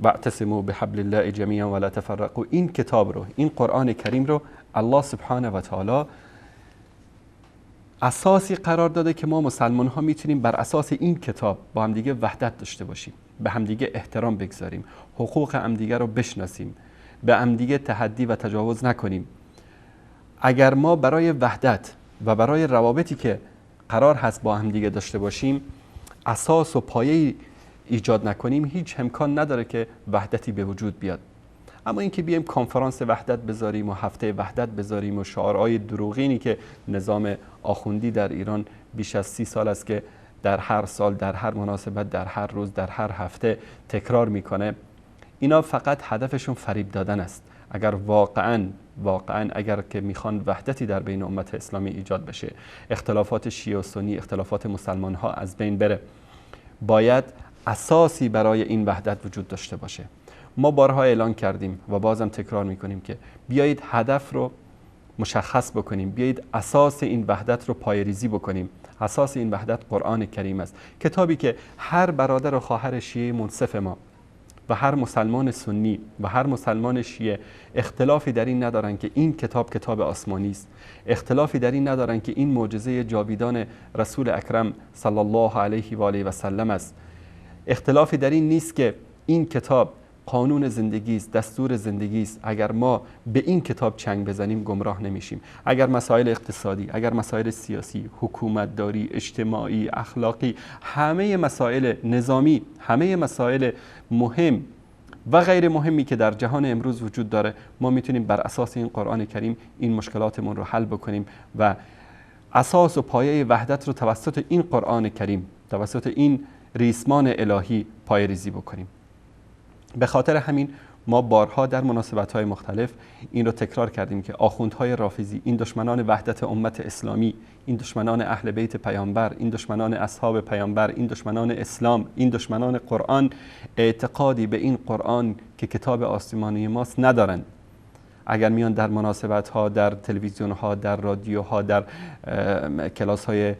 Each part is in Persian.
واعتصموا بحبل الله جمیعا ولا تفرقوا. این کتاب رو، این قرآن کریم رو الله سبحانه و تعالی اساسی قرار داده که ما مسلمان ها میتونیم بر اساس این کتاب با همدیگه وحدت داشته باشیم، به همدیگه احترام بگذاریم، حقوق همدیگه رو بشناسیم، به همدیگه تحدی و تجاوز نکنیم. اگر ما برای وحدت و برای روابطی که قرار هست با همدیگه داشته باشیم اساس و پایه ایجاد نکنیم، هیچ امکان نداره که وحدتی به وجود بیاد. اما اینکه بیایم کنفرانس وحدت بذاریم و هفته وحدت بذاریم و شعارهای دروغینی که نظام آخوندی در ایران بیش از 30 سال است که در هر سال، در هر مناسبت، در هر روز، در هر هفته تکرار میکنه، اینا فقط هدفشون فریب دادن است. اگر واقعا اگر که میخوان وحدتی در بین امت اسلامی ایجاد بشه، اختلافات شیعه و سنی، اختلافات مسلمان ها از بین بره، باید اساسی برای این وحدت وجود داشته باشه. ما بارها اعلان کردیم و بازم تکرار میکنیم که بیایید هدف رو مشخص بکنیم، بیایید اساس این وحدت رو پایه‌ریزی بکنیم. اساس این وحدت قرآن کریم است، کتابی که هر برادر و خواهر شیعه منصف ما و هر مسلمان سنی و هر مسلمان شیعه اختلافی در این ندارن که این کتاب آسمانی است، اختلافی در این ندارن که این معجزه جاویدان رسول اکرم صلی الله علیه و آله و سلم است، اختلافی در این نیست که این کتاب قانون زندگی است، دستور زندگی است. اگر ما به این کتاب چنگ بزنیم گمراه نمیشیم. اگر مسائل اقتصادی، اگر مسائل سیاسی، حکومتداری، اجتماعی، اخلاقی، همه مسائل نظامی، همه مسائل مهم و غیر مهمی که در جهان امروز وجود داره، ما میتونیم بر اساس این قرآن کریم این مشکلاتمون رو حل بکنیم و اساس و پایه وحدت رو توسط این قرآن کریم، توسط این ریسمان الهی پایه‌ریزی بکنیم. به خاطر همین ما بارها در مناسبت‌های مختلف این رو تکرار کردیم که آخوندهای رافضی، این دشمنان وحدت امت اسلامی، این دشمنان اهل بیت پیامبر، این دشمنان اصحاب پیامبر، این دشمنان اسلام، این دشمنان قرآن، اعتقادی به این قرآن که کتاب آسمانی ماست ندارند. اگر میان در مناسبت‌ها، در تلویزیون‌ها، در رادیوها، در کلاس‌های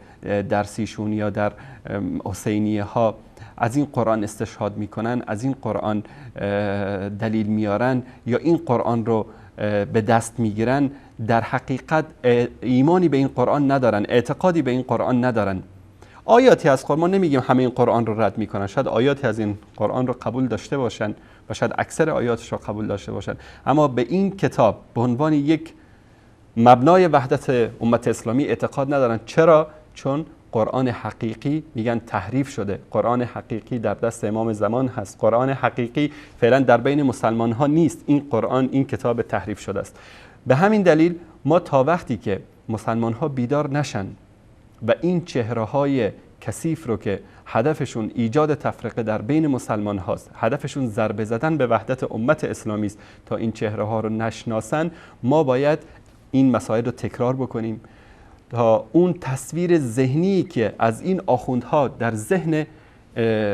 درسیشون یا در حسینیه‌ها از این قرآن استشهاد میکنن، از این قرآن دلیل میارن یا این قرآن رو به دست میگیرن، در حقیقت ایمانی به این قرآن ندارن، اعتقادی به این قرآن ندارن. آیاتی از قرآن، ما نمیگیم همه این قرآن رو رد میکنن، شاید آیاتی از این قرآن رو قبول داشته باشن و شاید اکثر آیاتش رو قبول داشته باشن، اما به این کتاب به عنوان یک مبنای وحدت امت اسلامی اعتقاد ندارن. چرا؟ چون قرآن حقیقی میگن تحریف شده، قرآن حقیقی در دست امام زمان هست، قرآن حقیقی فعلا در بین مسلمان ها نیست، این قرآن، این کتاب تحریف شده است. به همین دلیل ما تا وقتی که مسلمان ها بیدار نشن و این چهره های کثیف رو که هدفشون ایجاد تفرقه در بین مسلمان هاست، هدفشون ضربه زدن به وحدت امت اسلامی است، تا این چهره ها رو نشناسن، ما باید این مسائل رو تکرار بکنیم تا اون تصویر ذهنی که از این آخوندها در ذهن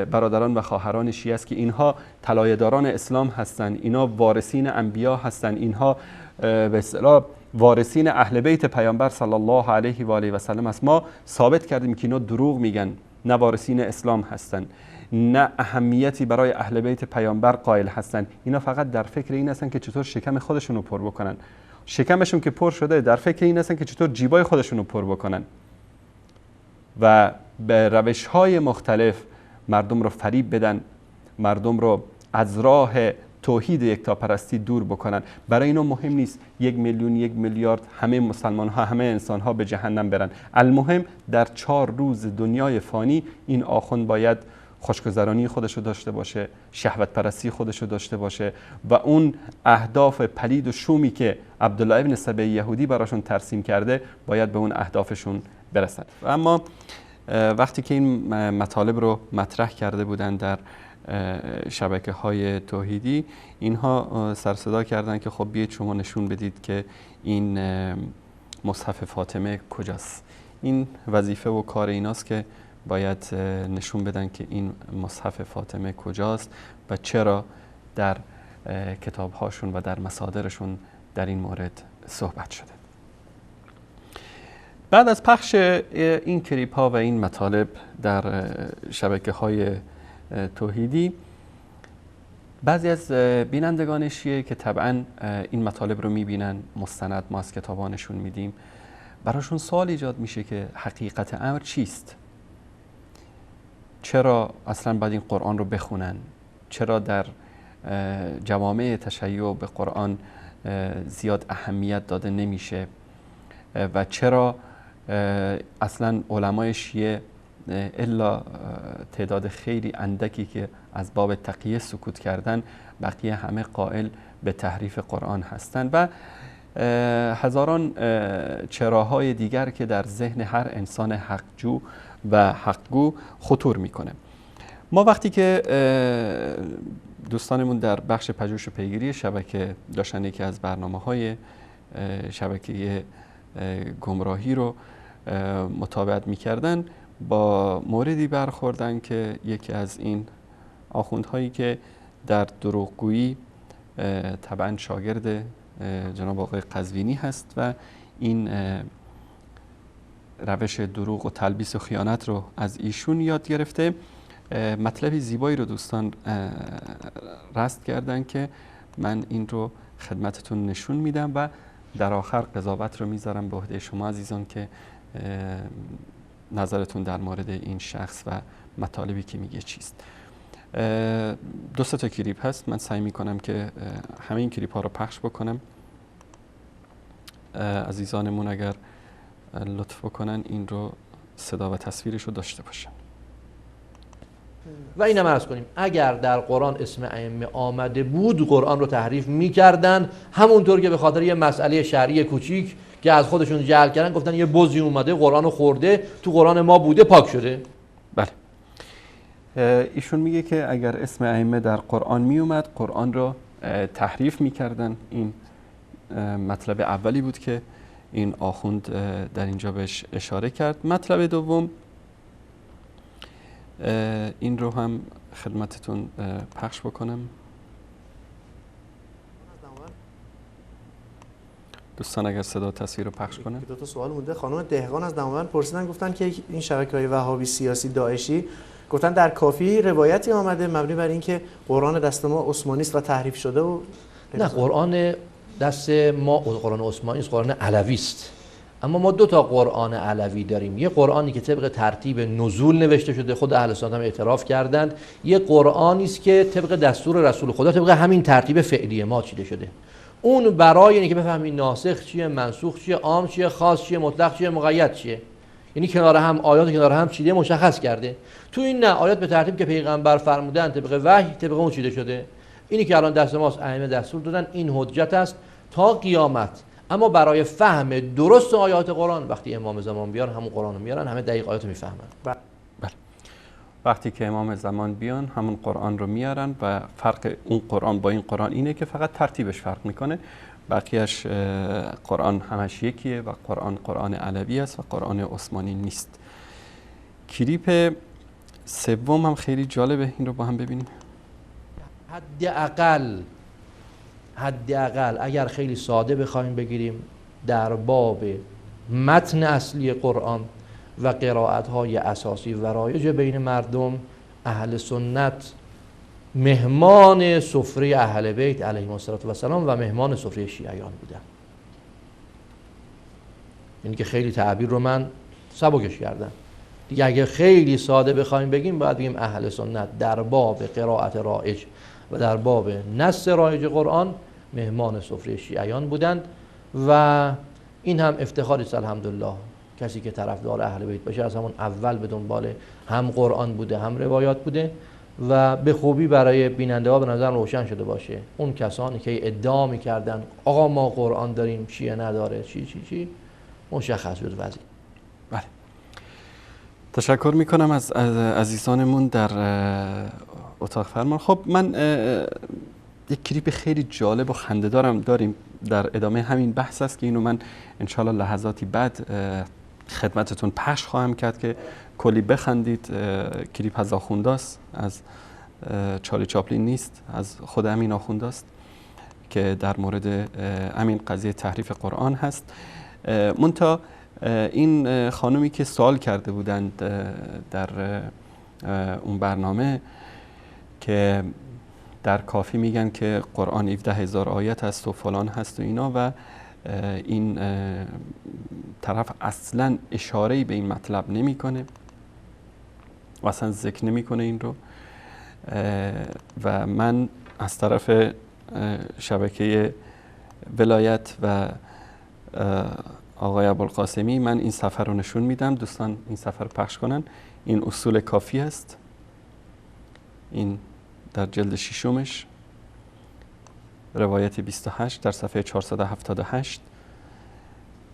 برادران و خواهران شیعه است که اینها طلایه‌داران اسلام هستند، اینها وارثین انبیا هستند، اینها به اصطلاح وارثین اهل بیت پیامبر صلی الله علیه و آله و سلم است. ما ثابت کردیم که اینا دروغ میگن، نه وارثین اسلام هستند، نه اهمیتی برای اهل بیت پیامبر قائل هستند. اینا فقط در فکر این هستند که چطور شکم خودشون رو پر بکنن. شکمشون که پر شده، در فکر این هستن که چطور جیبای خودشون رو پر بکنن و به روش‌های مختلف مردم رو فریب بدن، مردم رو از راه توحید یکتاپرستی دور بکنن. برای اینا مهم نیست 1 میلیون 1 میلیارد همه مسلمان ها، همه انسان ها به جهنم برن. المهم در 4 روز دنیای فانی این آخوند باید خوشگذرانی خودش رو داشته باشه، شهوت پرستی خودش رو داشته باشه و اون اهداف پلید و شومی که عبدالله ابن سبع یهودی براشون ترسیم کرده باید به اون اهدافشون برسن. اما وقتی که این مطالب رو مطرح کرده بودن در شبکه‌های توحیدی، اینها سر صدا کردن که خب بیاید شما نشون بدید که این مصحف فاطمه کجاست، این وظیفه و کار ایناست که باید نشون بدن که این مصحف فاطمه کجاست و چرا در کتابهاشون و در مصادرشون در این مورد صحبت شده. بعد از پخش این کلیپ ها و این مطالب در شبکه های توحیدی، بعضی از بینندگان شیعه که طبعا این مطالب رو میبینن، مستند ما از کتابانشون میدیم، براشون سوال ایجاد میشه که حقیقت امر چیست؟ چرا اصلا باید این قرآن رو بخونن؟ چرا در جوامع تشیع به قرآن زیاد اهمیت داده نمیشه؟ و چرا اصلا علمای شیعه الا تعداد خیلی اندکی که از باب تقیه سکوت کردن، بقیه همه قائل به تحریف قرآن هستند و هزاران چراهای دیگر که در ذهن هر انسان حقجو و حقگو خطور میکنه. ما وقتی که دوستانمون در بخش پژوهش و پیگیری شبکه داشتن یکی از برنامه‌های شبکه گمراهی رو متابعت میکردن، با موردی برخوردن که یکی از این آخوندهایی که در دروغگویی طبعا شاگرد جناب آقای قزوینی هست و این روش دروغ و تلبیس و خیانت رو از ایشون یاد گرفته، مطلبی زیبایی رو دوستان رصد کردن که من این رو خدمتتون نشون میدم و در آخر قضاوت رو میذارم به عهده شما عزیزان که نظرتون در مورد این شخص و مطالبی که میگه چیست. 2 تا کلیپ هست، من سعی میکنم که همه این کلیپ ها رو پخش بکنم. عزیزانمون اگر لطف بکنن این رو صدا و تصویرش رو داشته باشن. و اینم عرض کنیم اگر در قرآن اسم ائمه آمده بود قرآن رو تحریف میکردن، همونطور که به خاطر یه مسئله شرعی کوچیک که از خودشون جعل کردن گفتن یه بزی اومده قرآن رو خورده، تو قرآن ما بوده، پاک شده. بله، ایشون میگه که اگر اسم ائمه در قرآن میومد قرآن رو تحریف میکردن. این مطلب اولی بود که این آخوند در اینجا بهش اشاره کرد. مطلب دوم این رو هم خدمتتون پخش بکنم. دوستان اگر صدا تصویر رو پخش کنن. 2 تا سوال مونده. خانم دهقان از دماوند پرسیدن، گفتن که این شبکه‌های وهابی سیاسی داعشی گفتن در کافی روایتی آمده مبنی بر اینکه قرآن دست ما عثمانی است و تحریف شده و نه، قرآن دست ما قرآن عثمانی است، قرآن علوی است. اما ما 2 تا قرآن علوی داریم، یه قرآنی که طبق ترتیب نزول نوشته شده، خود اهل سنت هم اعتراف کردند، یه قرآنی است که طبق دستور رسول خدا طبق همین ترتیب فعلی ما چیده شده. اون برای اینکه بفهمید ناسخ چیه، منسوخ چیه، عام چیه، خاص چیه، مطلق چیه، مقید چیه، یعنی کنار هم آیات کنار هم چیده مشخص کرده. تو این نه، آیات به ترتیب که پیغمبر فرمودن طبق وحی طبق اون چیده شده. اینی که الان دست ماست، ائمه دستور دادن، این حجت است تا قیامت. اما برای فهم درست آیات قرآن وقتی امام زمان بیان همون قرآن رو میارن، همه دقیق آیات رو میفهمن. بله. وقتی که امام زمان بیان همون قرآن رو میارن و فرق اون قرآن با این قرآن اینه که فقط ترتیبش فرق میکنه، بقیهش قرآن همش یکیه و قرآن علوی است و قرآن عثمانی نیست. کلیپ سوم هم خیلی جالبه، این رو با هم ببینیم. حداقل اگر خیلی ساده بخوایم بگیریم، در باب متن اصلی قرآن و قرائت‌های اساسی و رایج بین مردم، اهل سنت مهمان سفره اهل بیت علیهم السلام و مهمان سفره شیعیان بودن. یعنی که خیلی تعبیر رو من سبکش کردم دیگه. اگه خیلی ساده بخوایم بگیم باید بگیم اهل سنت در باب قرائت رایج و در باب نص رایج قرآن مهمان سفره شیعیان بودند و این هم افتخاری است الحمدلله. کسی که طرفدار اهل بیت باشه از همون اول به دنبال هم قرآن بوده هم روایات بوده و به خوبی برای بیننده ها به نظر روشن شده باشه. اون کسانی که ادعا می‌کردن آقا ما قرآن داریم شیعه نداره چی مشخص شد وضعیت. بله، تشکر میکنم از عزیزانمون در اتاق فرمان. خب من یک کلیپ خیلی جالب و خنده‌دارم داریم در ادامه همین بحث است که اینو من انشالله لحظاتی بعد خدمتتون پخش خواهم کرد که کلی بخندید. کلیپ از آخونده است، از چارلی چاپلین نیست، از خود امین آخونده است که در مورد همین قضیه تحریف قرآن هست. منتها این خانومی که سوال کرده بودند در اون برنامه که در کافی میگن که قرآن 17,000 آیت هست و فلان هست و اینا، و این طرف اصلا اشاره‌ای به این مطلب نمیکنه و اصلا ذکر نمیکنه این رو. و من از طرف شبکه ولایت و آقای ابوالقاسمی من این سفر رو نشون میدم. دوستان این سفر رو پخش کنن. این اصول کافی است، این در جلد 6 روایت 28 در صفحه 478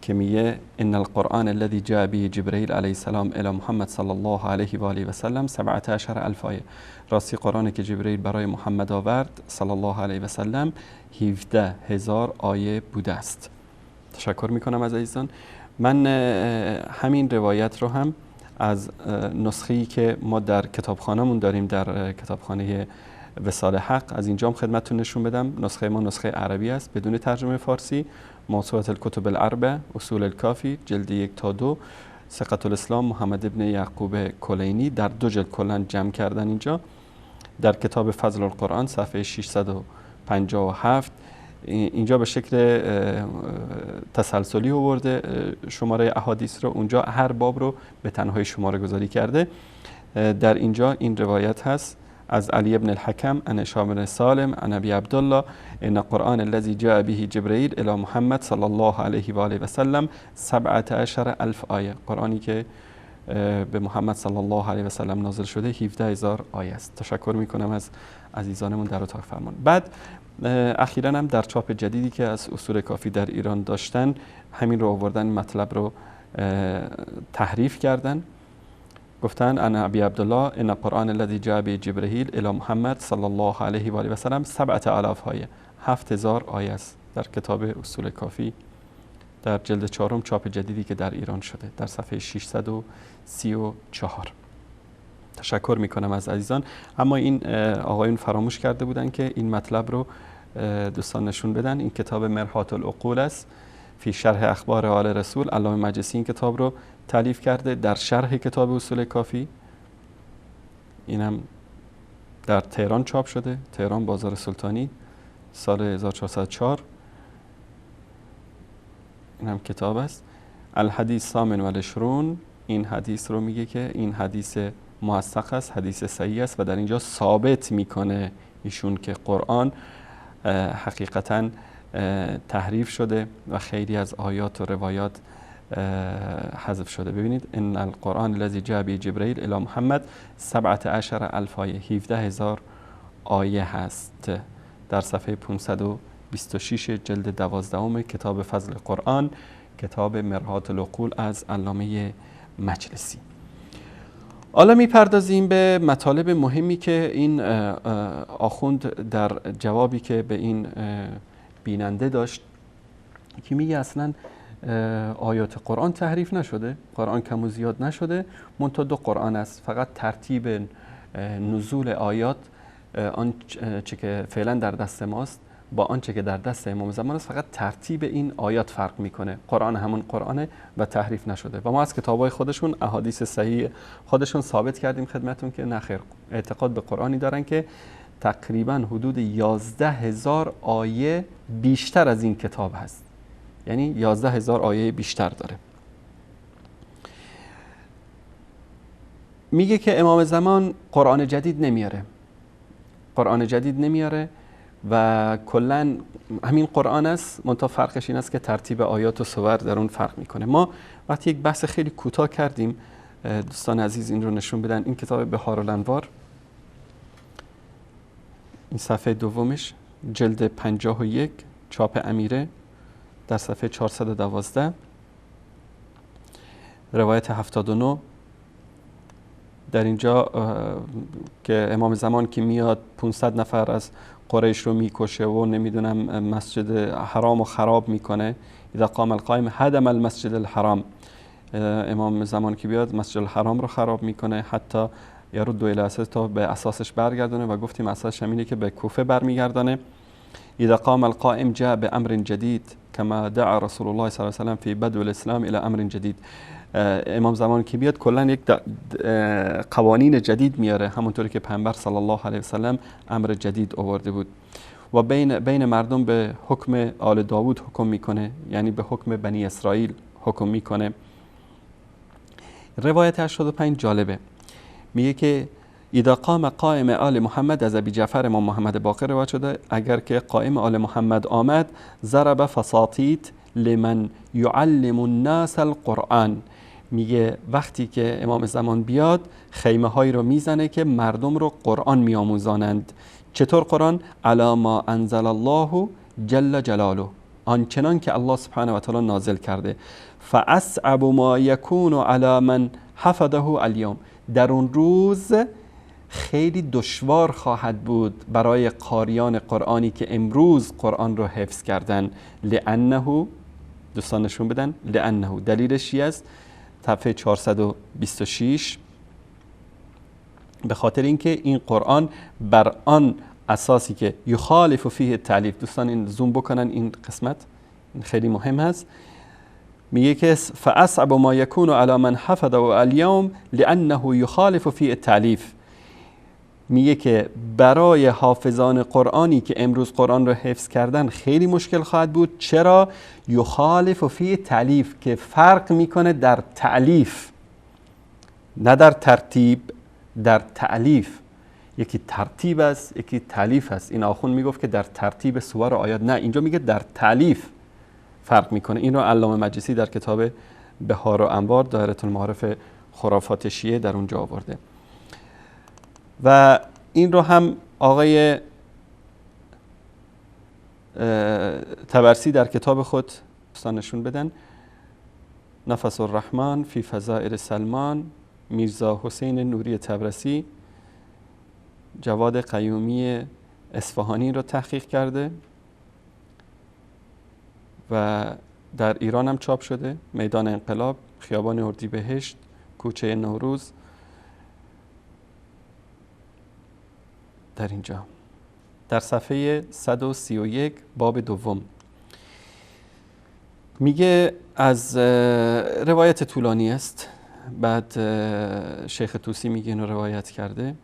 که میگه ان القرآن الذي جاء به جبرئیل علیه السلام الی محمد صلی الله علیه و آله و سلم 17,000 آیه. راستی قرآنی که جبرئیل برای محمد آورد صلی الله علیه و سلم 17,000 آیه بوده است. تشکر میکنم از عزیزان. من همین روایت رو هم از نسخه‌ای که ما در کتابخانه‌مون داریم، در کتابخانه وصال حق، از اینجام خدمتتون نشون بدم. نسخه ما نسخه عربی است بدون ترجمه فارسی. موسوعه الکتب الاربع، اصول الکافی، جلد 1 تا 2، ثقة الاسلام محمد ابن یعقوب کلینی، در 2 جلد کلا جمع کردن اینجا. در کتاب فضل القرآن صفحه 657 اینجا به شکل تسلسلی آورده شماره احادیث رو، اونجا هر باب رو به تنهایی شماره گذاری کرده. در اینجا این روایت هست از علی ابن الحکم عن هشام بن سالم عن ابی عبدالله ان قرآن الذي جاء به جبرئیل الی محمد صلی الله علیه و آله و سلم 17,000 آیه. قرآنی که به محمد صلی الله علیه و سلم نازل شده 17,000 آیه است. تشکر میکنم از عزیزانمون در اتاق فرمان. بعد اخیراً هم در چاپ جدیدی که از اصول کافی در ایران داشتن همین رو آوردن، مطلب رو تحریف کردن. گفتن ان ابی عبدالله ان قرآن الذي جاء به جبرئیل الی محمد صلی الله علیه و آله و سلم 7,000 آیه، 7,000 آیه است در کتاب اصول کافی در جلد 4 چاپ جدیدی که در ایران شده در صفحه 634. تشکر میکنم از عزیزان. اما این آقایون فراموش کرده بودن که این مطلب رو دوستان نشون بدن. این کتاب مرحات العقول است فی شرح اخبار آل رسول. علامه مجلسی این کتاب رو تالیف کرده در شرح کتاب اصول کافی. اینم در تهران چاپ شده، تهران بازار سلطانی، سال 1404. این هم کتاب است. الحدیث ثامن و العشرون. این حدیث رو میگه که این حدیث موثق است، حدیث صحیح است و در اینجا ثابت میکنه ایشون که قرآن حقیقتاً تحریف شده و خیلی از آیات و روایات حذف شده. ببینید ان القرآن الذی جاء به جبرئیل الی محمد 17,000 آیه، 17,000 آیه هست در صفحه 526 جلد 12 کتاب فضل قرآن، کتاب مرحات العقول از علامه مجلسی. حالا میپردازیم به مطالب مهمی که این آخوند در جوابی که به این بیننده داشت که میگه اصلا آیات قرآن تحریف نشده، قرآن کم و زیاد نشده، منتها 2 قرآن است، فقط ترتیب نزول آیات آنچه که فعلا در دست ماست با آنچه که در دست امام زمان است فقط ترتیب این آیات فرق میکنه. قرآن همون قرآنه و تحریف نشده. و ما از کتابای خودشون احادیث صحیح خودشون ثابت کردیم خدمتون که نخیر، اعتقاد به قرآنی دارن که تقریبا حدود 11,000 آیه بیشتر از این کتاب هست، یعنی 11,000 آیه بیشتر داره. میگه که امام زمان قرآن جدید نمیاره، قرآن جدید نمیاره و کلا همین قرآن است، منتها فرقش این است که ترتیب آیات و سور در اون فرق میکنه. ما وقتی یک بحث خیلی کوتاه کردیم، دوستان عزیز این رو نشون بدن. این کتاب بهار الانوار، این صفحه دومش جلد 51 چاپ امیره در صفحه 412 روایت 79 در اینجا که امام زمان که میاد 500 نفر از قریش رو میکشه و نمیدونم مسجد حرام رو خراب میکنه. اذا قام القائم هدم المسجد الحرام. امام زمان که بیاد مسجد الحرام رو خراب میکنه، حتی یارد الی اساس تا به اساسش برگردونه و گفتیم اساسش همینه که به کوفه برمیگردانه. اذا قام القائم جاء بامر جدید كما دعا رسول الله صلی الله علیه و سلم فی بدء الاسلام الى امر جدید. امام زمان که بیاد کلا یک قوانین جدید میاره، همونطوری که پیامبر صلی الله علیه و سلم امر جدید آورده بود و بین مردم به حکم آل داوود حکم میکنه، یعنی به حکم بنی اسرائیل حکم میکنه. روایت 85 جالبه، میگه که اذا قام قائم آل محمد، از ابی جعفر امام محمد باقر روایت شده، اگر که قائم آل محمد آمد ضرب فساطیت لمن یعلم الناس القرآن، میگه وقتی که امام زمان بیاد خیمه هایی رو میزنه که مردم رو قرآن میآموزانند. چطور قرآن؟ علی ما انزل الله جل جلاله، آنچنان که الله سبحانه و تعالی نازل کرده. فاصعب ما یکون علی من حفظه الیوم، در اون روز خیلی دشوار خواهد بود برای قاریان قرآنی که امروز قرآن رو حفظ کردن. لانه، دوستان نشون بدن، لانه دلیلش چی است؟ صفحه 426، به خاطر اینکه این قرآن بر آن اساسی که یخالف فیه التألیف، دوستان این زوم بکنن این قسمت، این خیلی مهم هست. میگه که فاصعب ما یکون علی من حفظه الیوم لانه یخالف فیه التألیف، میگه که برای حافظان قرآنی که امروز قرآن رو حفظ کردن خیلی مشکل خواهد بود. چرا؟ یخالف فیه تألیف، که فرق میکنه در تألیف، نه در ترتیب، در تألیف. یکی ترتیب است، یکی تألیف است. این آخوند میگفت که در ترتیب سور و آیات، نه، اینجا میگه در تألیف فرق میکنه. این رو علامه مجلسی در کتاب بهار و انوار دایره المعارف خرافات شیعه در اونجا آورده و این رو هم آقای طبرسی در کتاب خود دوستان نشون بدن، نفس الرحمن فی فضائل سلمان، میرزا حسین نوری طبرسی، جواد قیومی اصفهانی رو تحقیق کرده و در ایران هم چاپ شده. میدان انقلاب، خیابان اردیبهشت، کوچه نوروز، در اینجا در صفحه 131 باب دوم میگه، از روایت طولانی است، بعد شیخ طوسی میگه اینو روایت کرده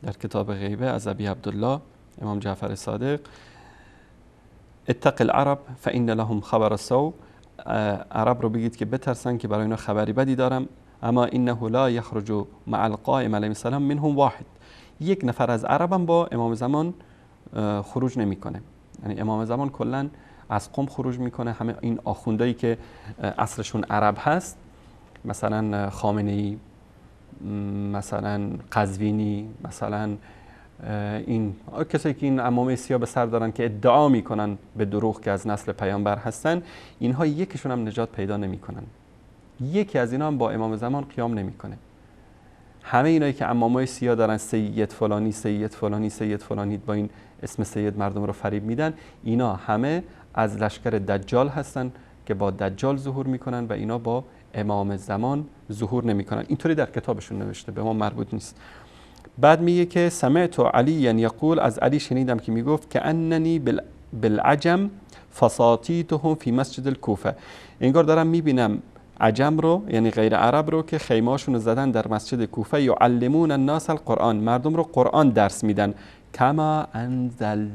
در کتاب غیبه از ابی عبدالله امام جعفر صادق، اتق العرب فإن لهم خبر السوء، عرب رو بگید که بترسن که برای اینا خبری بدی دارم. اما انه لا یخرج مع القائم علیه السلام منهم واحد، یک نفر از عربم با امام زمان خروج نمیکنه. یعنی امام زمان کلا از قم خروج میکنه. همه این آخوندایی که اصلشون عرب هست، مثلا خامنه‌ای، مثلا قزوینی، مثلا این کسایی که این عمامه سیاه به سر دارن که ادعا میکنن به دروغ که از نسل پیامبر هستن، اینها یکیشون هم نجات پیدا نمیکنن، یکی از اینا هم با امام زمان قیام نمیکنه. همه اینایی که عمامه سیاه دارن، سید فلانی، سید فلانی، سید فلانی، با این اسم سید مردم رو فریب میدن، اینا همه از لشکر دجال هستن که با دجال ظهور میکنن و اینا با امام زمان ظهور نمیکنن. اینطوری در کتابشون نوشته، به ما مربوط نیست. بعد میگه که سمعت علی یقول، از علی شنیدم که میگفت که اننی بالعجم فساطیتهم فی مسجد الکوفه، انگار دارم میبینم عجم رو، یعنی غیر عرب رو، که خیمه‌هاشون رو زدن در مسجد کوفه، یعلمون الناس القرآن، مردم رو قرآن درس میدن، کما انزل،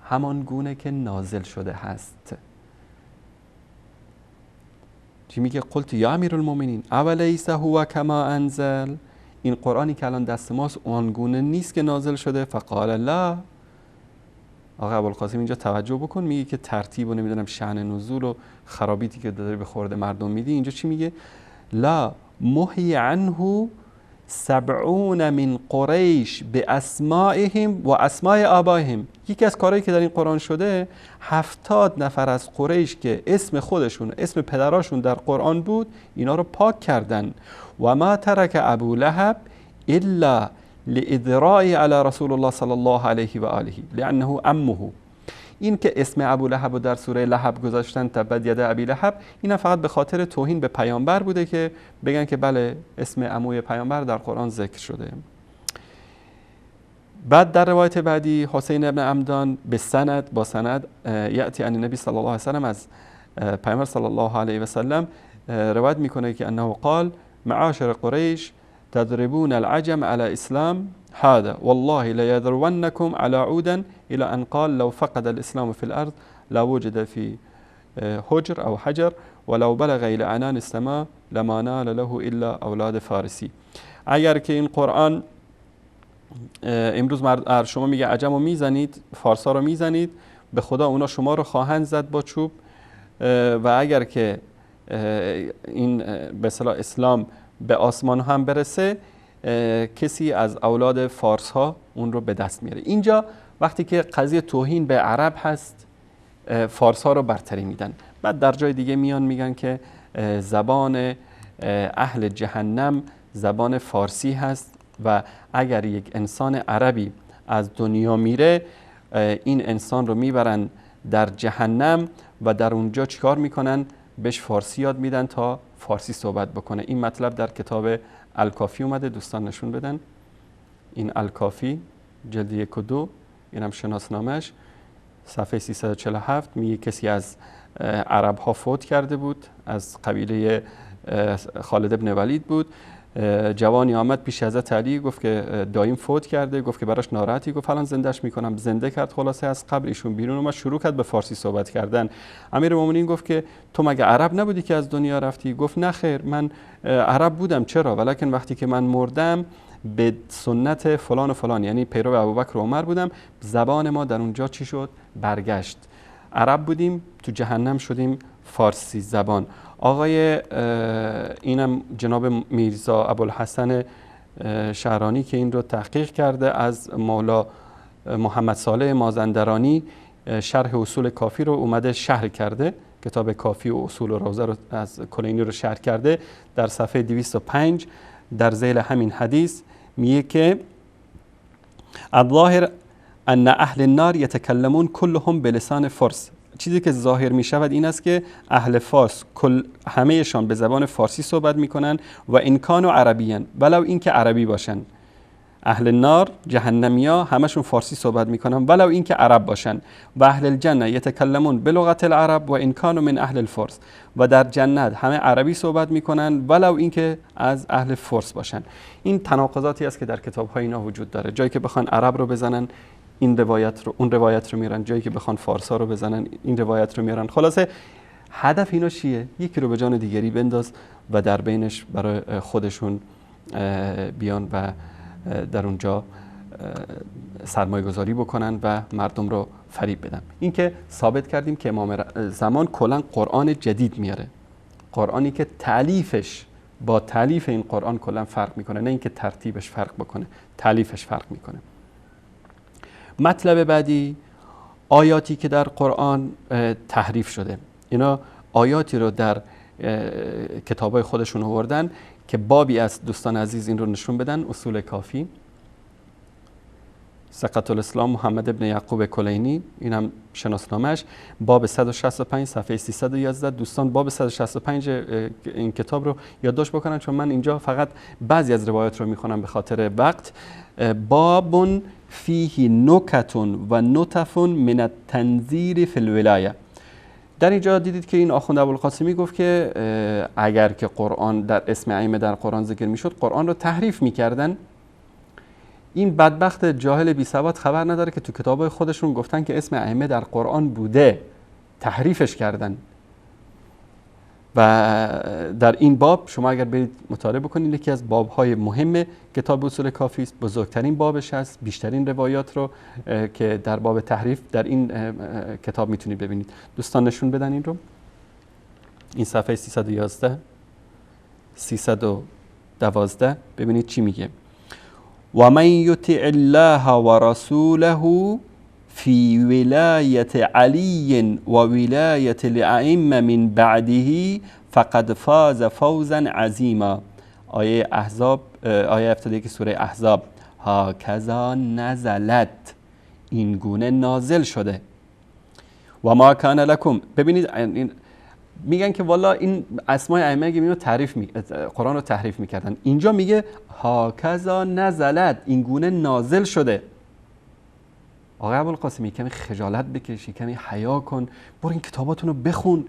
همان گونه که نازل شده هست. چی میگه؟ قلت یا امیر المؤمنین اولیس هو کما انزل، این قرآنی که الان دست ماست آنگونه نیست که نازل شده؟ فقال لا. آقا ابوالقاسم اینجا توجه بکن، میگه که ترتیب و نمیدونم شأن نزول و خرابیتی که داری به خورده مردم میدی. اینجا چی میگه؟ لا محی عنه 70 من قریش به اسمائهم و اسماء آبائهم. یکی از کارهایی که در این قرآن شده، 70 نفر از قریش که اسم خودشون، اسم پدراشون در قرآن بود، اینا رو پاک کردن. و ما ترک ابو لهب الا لإذراء علی رسول الله صلی الله علیه و آله لانه عمه. این که اسم ابولهب رو در سوره لهب گذاشتن تبت ید ابی لهب، اینا فقط به خاطر توهین به پیامبر بوده که بگن که بله اسم عموی پیامبر در قرآن ذکر شده. بعد در روایت بعدی حسین ابن عمدان به سند با سند یأتی عن نبی صلی الله علیه و سلم، از پیامبر صلی الله علیه و سلم روایت میکنه که انه قال معاشر قریش تضربون العجم على اسلام هذا والله ليذرونكم على عودا الى ان قال لو فقد الاسلام في الارض لوجد في حجر او حجر ولو بلغ الى عنان السماء لما نال له الا اولاد فارسی. اگر که این قرآن امروز شما میگه عجم رو میزنید، فارسا رو میزنید، به خدا اونا شما رو خواهند زد با چوب. و اگر که این به اصطلاح اسلام به آسمان هم برسه، کسی از اولاد فارس ها اون رو به دست میاره. اینجا وقتی که قضیه توهین به عرب هست، فارس ها رو برتری میدن. بعد در جای دیگه میان میگن که زبان اهل جهنم زبان فارسی هست و اگر یک انسان عربی از دنیا میره، این انسان رو میبرن در جهنم و در اونجا چیکار میکنن؟ بهش فارسی یاد میدن تا فارسی صحبت بکنه. این مطلب در کتاب الکافی اومده، دوستان نشون بدن. این الکافی جلد 1 و 2، اینم شناسنامش، صفحه 347 میگه کسی از عرب ها فوت کرده بود، از قبیله خالد ابن ولید بود. جوانی آمد پیش حضرت علی، گفت که دایم فوت کرده، گفت که براش ناراحتی، گفت الان زندهش میکنم. زنده کرد، خلاصه از قبر ایشون بیرون اومد، شروع کرد به فارسی صحبت کردن. امیرالمومنین گفت که تو مگه عرب نبودی که از دنیا رفتی؟ گفت نه خیر، من عرب بودم، چرا؟ ولکن وقتی که من مردم به سنت فلان و فلان، یعنی پیرو ابوبکر و عمر بودم، زبان ما در اونجا چی شد؟ برگشت. عرب بودیم، تو جهنم شدیم فارسی زبان. آقای اینم جناب میرزا ابوالحسن شعرانی که این رو تحقیق کرده، از مولا محمد صالح مازندرانی شرح اصول کافی رو اومده شرح کرده، کتاب کافی و اصول و روزه رو از کلینی رو شرح کرده. در صفحه 205 در ذیل همین حدیث میگه که الظاهر ان اهل النار یتکلمون کلهم بلسان فارس. چیزی که ظاهر می شود این است که اهل فارس همهشان به زبان فارسی صحبت می کنند و ان کانوا عربیان، ولو این که عربی باشن. اهل نار جهنمیا همشون فارسی صحبت می کنن ولو این که عرب باشن. و اهل الجنه یتکلمون بلغت العرب و ان کانوا من اهل الفرس، و در جنت همه عربی صحبت می کنن ولو این که از اهل فرس باشن. این تناقضاتی است که در کتاب های اینا وجود داره. جایی که بخوان عرب رو بزنن این روایت رو، اون روایت رو میارن، جایی که بخوان فارسا رو بزنن این روایت رو میارن. خلاصه هدف اینا چیه؟ یکی رو به جان دیگری بنداز و در بینش برای خودشون بیان و در اونجا سرمایه گذاری بکنن و مردم رو فریب بدن. این که ثابت کردیم که امام زمان کلا قرآن جدید میاره، قرآنی که تألیفش با تألیف این قرآن کلا فرق میکنه، نه اینکه ترتیبش فرق بکنه، تألیفش فرق میکنه. مطلب بعدی آیاتی که در قرآن تحریف شده. اینا آیاتی رو در کتابای خودشون آوردن که بابی از دوستان عزیز این رو نشون بدن. اصول کافی، سقط الاسلام محمد ابن یعقوب کلینی، این هم شناسنامش، باب 165 صفحه 311. دوستان باب 165 این کتاب رو یادداشت بکنن، چون من اینجا فقط بعضی از روایات رو میخونم به خاطر وقت. باب فیه نکت و نطف من التنذیر فی الولایه. در اینجا دیدید که این آخوند ابوالقاسمی گفت که اگر که قرآن در اسم ائمه در قرآن ذکر میشد قرآن رو تحریف میکردن. این بدبخت جاهل بی سواد خبر نداره که تو کتابای خودشون گفتن که اسم ائمه در قرآن بوده، تحریفش کردن. و در این باب شما اگر برید مطالعه بکنید، یکی از بابهای مهم کتاب اصول کافی است، بزرگترین بابش هست، بیشترین روایات رو که در باب تحریف در این کتاب میتونید ببینید. دوستان نشون بدن این رو. این صفحه 311 312 ببینید چی میگه. و من یطع الله و رسوله فی ولایت علی و ولایت الائمه من بعده فقد فاز فوزا عظیما. آیه احزاب، آیه 71 سوره احزاب. هاکذا نزلت، این گونه نازل شده. و ما کان لکم. ببینید میگن که والا این اسمای ائمه که قرآن رو تحریف میکردن، اینجا میگه هاکذا نزلت، این گونه نازل شده. آقای ابوالقاسمی کمی خجالت بکشی، کمی حیا کن، برو این کتاباتون رو بخون.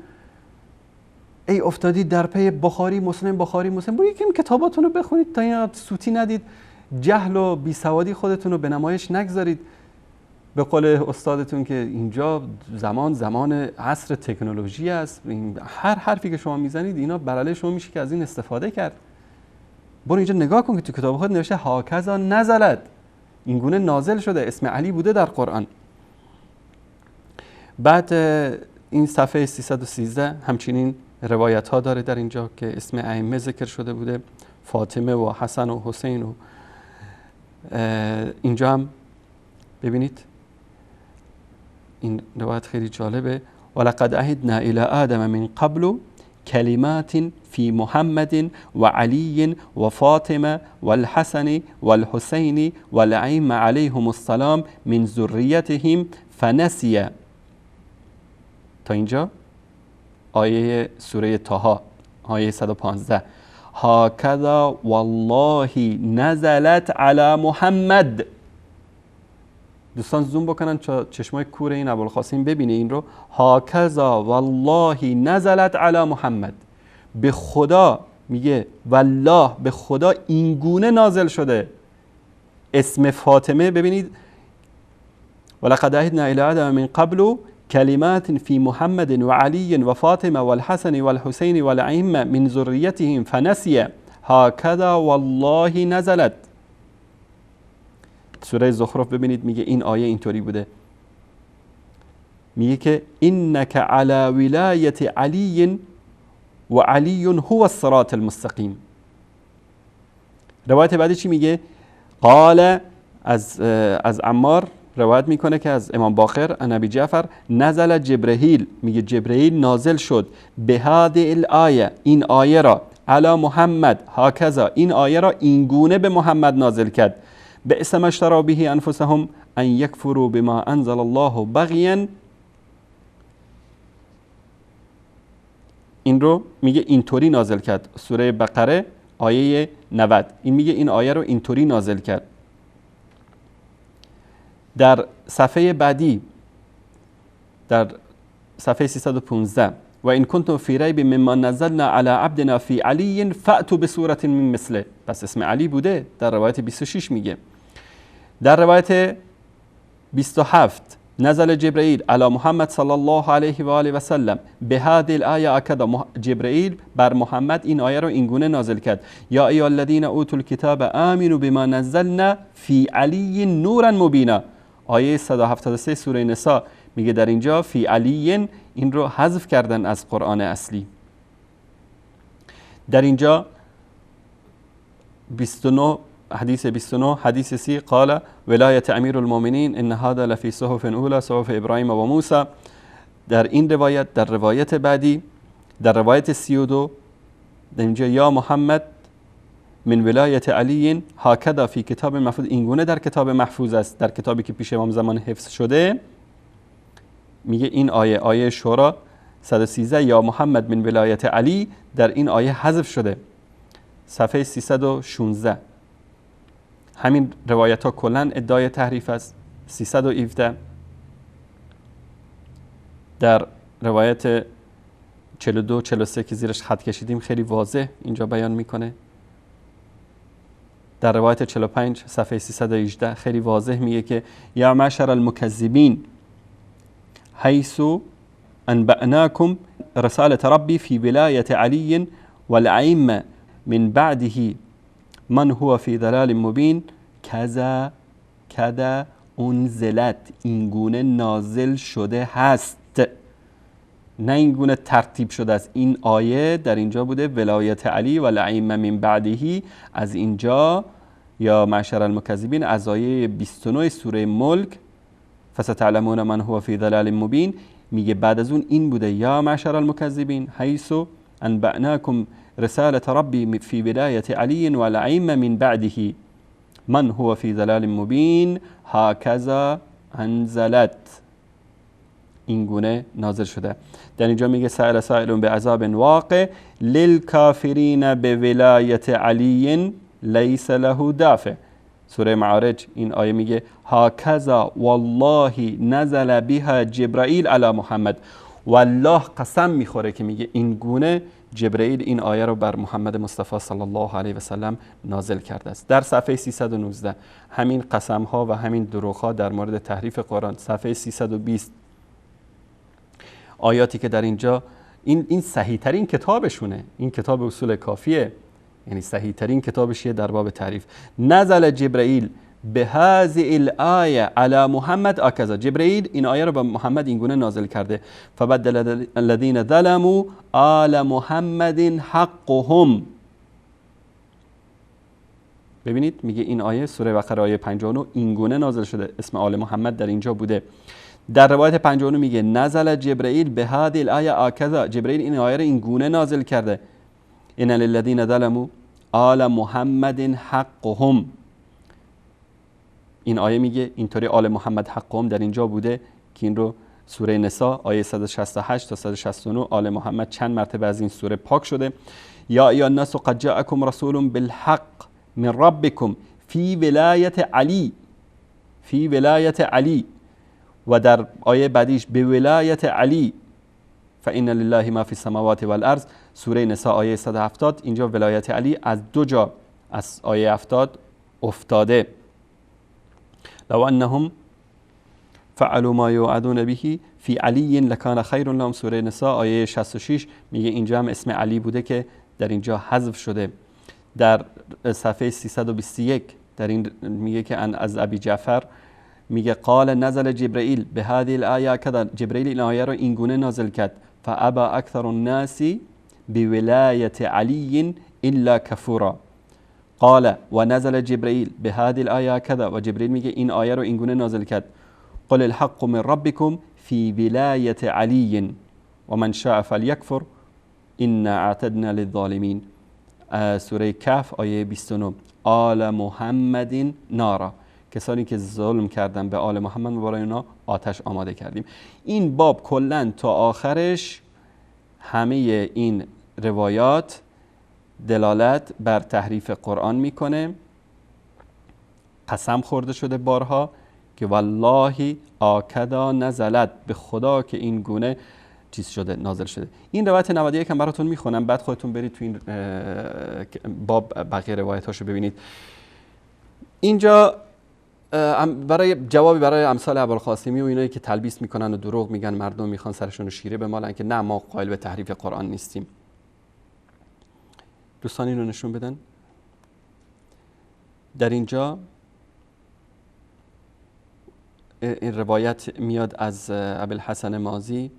ای افتادید در پی بخاری مسلم، برو یکم کتاباتون رو بخونید تا این سوتی ندید، جهل و بیسوادی خودتون رو به نمایش نگذارید. به قول استادتون که اینجا زمان عصر تکنولوژی است، هر حرفی که شما میزنید اینا برای شما میشه که از این استفاده کرد. برو اینجا نگاه کن که تو کتاب خود نوشته هاکذا نزلت، این گونه نازل شده، اسم علی بوده در قرآن. بعد این صفحه 313 همچنین روایت ها داره در اینجا که اسم ائمه ذکر شده بوده، فاطمه و حسن و حسین و اینجا هم ببینید این روایت خیلی جالبه. ولقد عهدنا الى آدم من قبل کلمات فی محمد و علی و فاطمه و الحسن و الحسین و الائمه علیهم السلام من ذریتهم فنسی. تا اینجا آیه سوره طه، آیه 115. هاکذا والله نزلت علی محمد. دوستان زوم بکنن چشمای کور این ابوالقاسم ببینه این رو. هاکذا والله نزلت علی محمد، به خدا میگه والله به خدا این گونه نازل شده. اسم فاطمه ببینید، ولقد عهدنا الی آدم من قبل کلمات فی محمد و علی و فاطمه و الحسن و الحسین و الائمه من ذریتهم فنسی هاکذا والله نزلت. سوره زخرف ببینید میگه این آیه اینطوری بوده، میگه که انک علی ولایت علی و علی هو الصراط المستقیم. روایت بعدی چی میگه؟ قال از عمار روایت میکنه که از امام باقر عن ابی جعفر نزل جبرئیل، میگه جبرئیل نازل شد به هذه الآیه، این آیه را، علی محمد هاکذا، این آیه را این گونه به محمد نازل کرد. بئس ما اشتروا به انفسهم ان یکفروا بما انزل الله بغیا. این رو میگه اینطوری نازل کرد. سوره بقره آیه 90 این میگه این آیه رو اینطوری نازل کرد. در صفحه بعدی در صفحه 315 و این کنتم فی ریب مما نزلنا علی عبدنا فی علی فأتوا بسوره من مثله، پس اسم علی بوده. در روایت 26 میگه. در روایت 27 نزل جبرئیل علی محمد صلی الله علیه و آله و سلم به هذه الآیه اکد، جبرئیل بر محمد این آیه رو اینگونه نازل کرد. یا ایها الذین اوتوا الکتاب آمنوا بما نزلنا فی علی نورا مبینا. آیه 173 سوره نساء میگه در اینجا فی علی، این رو حذف کردن از قرآن اصلی. در اینجا 29 حدیث 29 حدیث 30 قال ولایت امیر المؤمنین ان هذا لفی صحف اولی صحف ابراهیم و موسی. در این روایت، در روایت بعدی در روایت 32 در اینجا یا محمد من ولایت علی هکذا فی کتاب محفوظ، این گونه در کتاب محفوظ است، در کتابی که پیش امام زمان حفظ شده. میگه این آیه شورا 113 یا محمد من ولایت علی در این آیه حذف شده. صفحه 316 همین روایت ها کلن ادعای تحریف است. 317 در روایت 42 43 که زیرش خط کشیدیم خیلی واضح اینجا بیان میکنه. در روایت 45 صفحه 318 خیلی واضح میگه که یا معشر المکذبین حیث انبعناکم رسالة ربی فی ولایت علی والائمه من بعده من هو فی ضلال مبین کذا انزلت، این گونه نازل شده هست، نه این گونه ترتیب شده است. این آیه در اینجا بوده ولایت علی و الائمه من بعده، از اینجا یا معشر المکذبین از آیه 29 سوره ملک فستعلمون من هو فی ضلال مبین میگه بعد از اون این بوده یا معشر المکذبین حیث انبعناکم رسالة ربی فی ولایت علی و الائمه من بعده من هو فی ضلال مبین هکذا انزلت. این گونه نازل شده. در اینجا میگه سائل سائل بعذاب واقع للکافرین بولایت علی لیس له دافع. سوره معارج این آیه میگه هاکذا والله نزل بها جبرائیل علی محمد. والله قسم میخوره که میگه این گونه جبرائیل این آیه رو بر محمد مصطفی صلی الله علیه و سلم نازل کرده است. در صفحه 319 همین قسم ها و همین دروغ ها در مورد تحریف قرآن. صفحه 320 آیاتی که در اینجا این صحیح ترین کتابشونه، این کتاب اصول کافیه، یعنی صحیح ترین کتابشیه در باب تعریف. نزل جبرائیل به هذه الآیه علی محمد آکذا. جبرائیل این آیه رو به محمد این گونه نازل کرده. فبدل الذین ظلموا آل محمد حقهم. ببینید میگه این آیه سوره بقره آیه 59 این گونه نازل شده، اسم آل محمد در اینجا بوده. در روایت 59 میگه نزل جبرائیل به هذه الآیه آکذا. جبرائیل این آیه رو این گونه نازل کرده. ان للذین ظلموا آل محمد حقهم. این آیه میگه اینطوری آل محمد حقهم در اینجا بوده که این رو سوره نساء آیه 168 تا 169 آل محمد چند مرتبه از این سوره پاک شده. یا ایها الناس قد جاءکم رسول بالحق من ربکم فی ولایت علی. فی ولایت علی. و در آیه بعدیش به ولایت علی فإن لله ما فی السماوات والارض. سوره نساء آیه 170 اینجا ولایت علی از دو جا از آیه 70 افتاده. لو انهم فعلوا ما یوعدون به فی علی لکان خیر لهم. سوره نساء آیه 66 میگه اینجا هم اسم علی بوده که در اینجا حذف شده. در صفحه 321 در این میگه که از ابی جعفر میگه قال نزل جبرائیل به هذه الآیه کذا. جبرائیل این آیه رو این گونه نازل کرد. فابا اکثر الناس بولایت علی الا کفورا. قال و نزل جبرائیل به هذه الآیه کذا. و جبرائیل میگه این آیه رو این گونه نازل کرد. قل الحق من ربکم فی ولایت علی و من شاء فلیکفر انا اعتدنا للظالمین. سوره کهف آیه 29 آل محمد نارا. کسانی که ظلم کردن به آل محمد برای اونا آتش آماده کردیم. این باب کلا تا آخرش همه این روایات دلالت بر تحریف قرآن میکنه. قسم خورده شده بارها که والله آکدا نزلت، به خدا که این گونه چیز شده نازل شده. این روایت 91 هم براتون میخونم، بعد خودتون برید تو این باب بقیه روایتاشو ببینید. اینجا برای جوابی برای امثال ابوالقاسمی و اینایی که تلبیس میکنن و دروغ میگن مردم میخوان سرشون رو شیره بمالن که نه ما قائل به تحریف قرآن نیستیم. دوستان اینو نشون بدن. در اینجا این روایت میاد از ابوالحسن مازی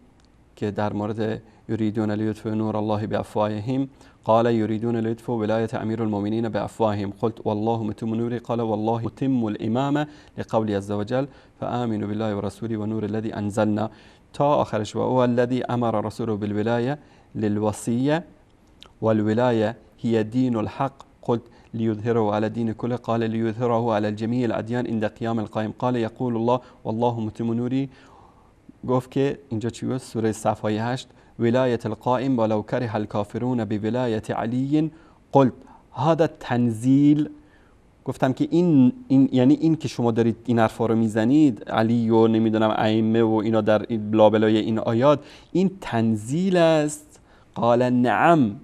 که در مورد یریدون لیطفئوا نور الله بافواههم قال یریدون لیطفئوا ولایت امیر المؤمنین بافواههم قلت والله متم نوری قال والله متم الامامه لقولی عز وجل فآمنوا بالله ورسوله ونور الذي انزلنا تا آخرش. و هو الذي امر رسوله بالولايه للوصيه والولايه هي دين الحق قلت ليظهره على الدين كله قال ليظهره على الجميع الاديان عند قيام القائم قال يقول الله والله متم نوری. گفت که اینجا چی بود؟ سوره صف آیه 8 ولایت القائم ولو کره الکافرون بولایت علی قلت هذا تنزیل. گفتم که این یعنی این که شما دارید این حرفا رو میزنید علی و نمیدونم ائمه و اینا در لابلای این آیات، این تنزیل است. قال نعم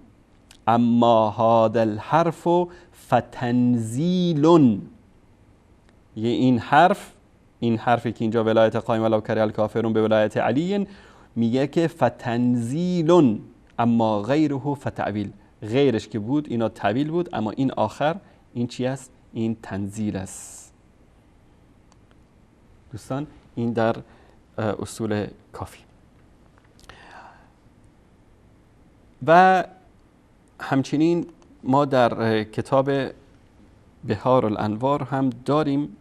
اما هذا الحرف فتنزیل. این حرفی که اینجا ولایت قائم ولو کره الکافرون به ولایت علی میگه که فتنزیل اما غیره فتعویل. غیرش که بود اینا تعویل بود، اما این آخر این چی است؟ این تنزیل است. دوستان این در اصول کافی. و همچنین ما در کتاب بهار الانوار هم داریم.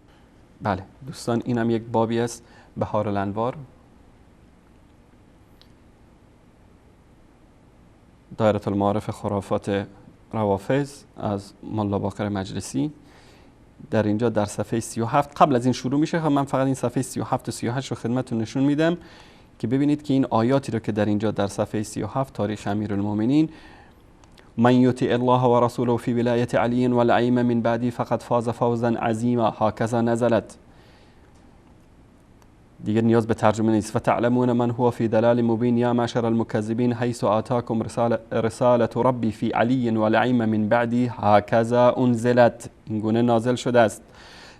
بله دوستان این هم یک بابی است، بهار الانوار، دایره المعارف خرافات روافض از ملا باقر مجلسی. در اینجا در صفحه 37 قبل از این شروع میشه، من فقط این صفحه 37 و 38 رو خدمتتون نشون میدم که ببینید که این آیاتی رو که در اینجا در صفحه 37 تاریخ امیرالمومنین، من یطیع الله و رسوله فی ولایت علی و الائمه من بعدی فقد فاز فوزا عظیما هکذا نزلت. دیگر نیاز به ترجمه نیست. فتعلمون من هو فی دلال مبین یا معشر المکذبین حیث آتاکم رسالة ربی فی علی و الائمه من بعدی هکذا انزلت. این گونه نازل شده است.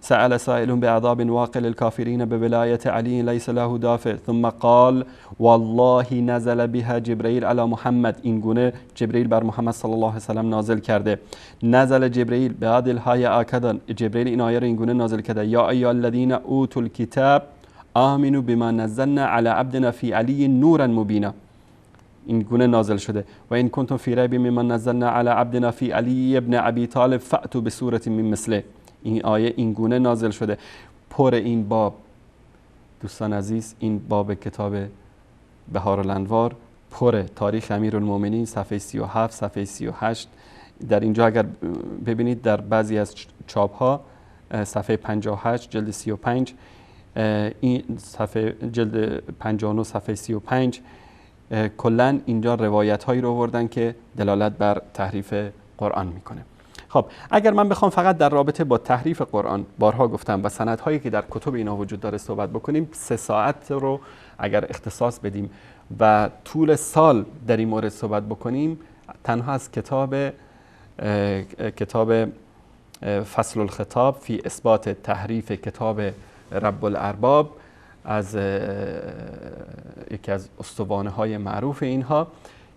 سأل سائل بعذاب واقع للكافرين بولاية علي ليس له دافع ثم قال والله نزل بها جبريل على محمد. این گونه جبرئیل بر محمد صلی الله علیه و سلم نازل کرده. نزل جبرئیل بعد الهای آکدا. جبرئیل این آیه را این گونه نازل کرده. یا ایها الذين اوتوا الكتاب آمنوا بما نزلنا على عبدنا في علی نورا مبینا. این گونه نازل شده. و این کنتم فی ریب مما نزلنا على عبدنا في علی ابن ابی طالب فأتوا بسورة من مثله. این آیه این گونه نازل شده. پر این باب دوستان عزیز، این باب کتاب بهارالانوار پر تاریخ امیرالمومنین صفحه 37 صفحه 38. در اینجا اگر ببینید در بعضی از چاپ ها صفحه 58 جلد 35 این صفحه جلد 59 صفحه 35 کلا اینجا روایت هایی رو آوردن که دلالت بر تحریف قرآن میکنه. خب اگر من بخوام فقط در رابطه با تحریف قرآن، بارها گفتم، و سندهایی که در کتب اینا وجود داره صحبت بکنیم، 3 ساعت رو اگر اختصاص بدیم و طول سال در این مورد صحبت بکنیم، تنها از کتاب فصل الخطاب فی اثبات تحریف کتاب رب الارباب از یکی از اسطوانه های معروف اینها،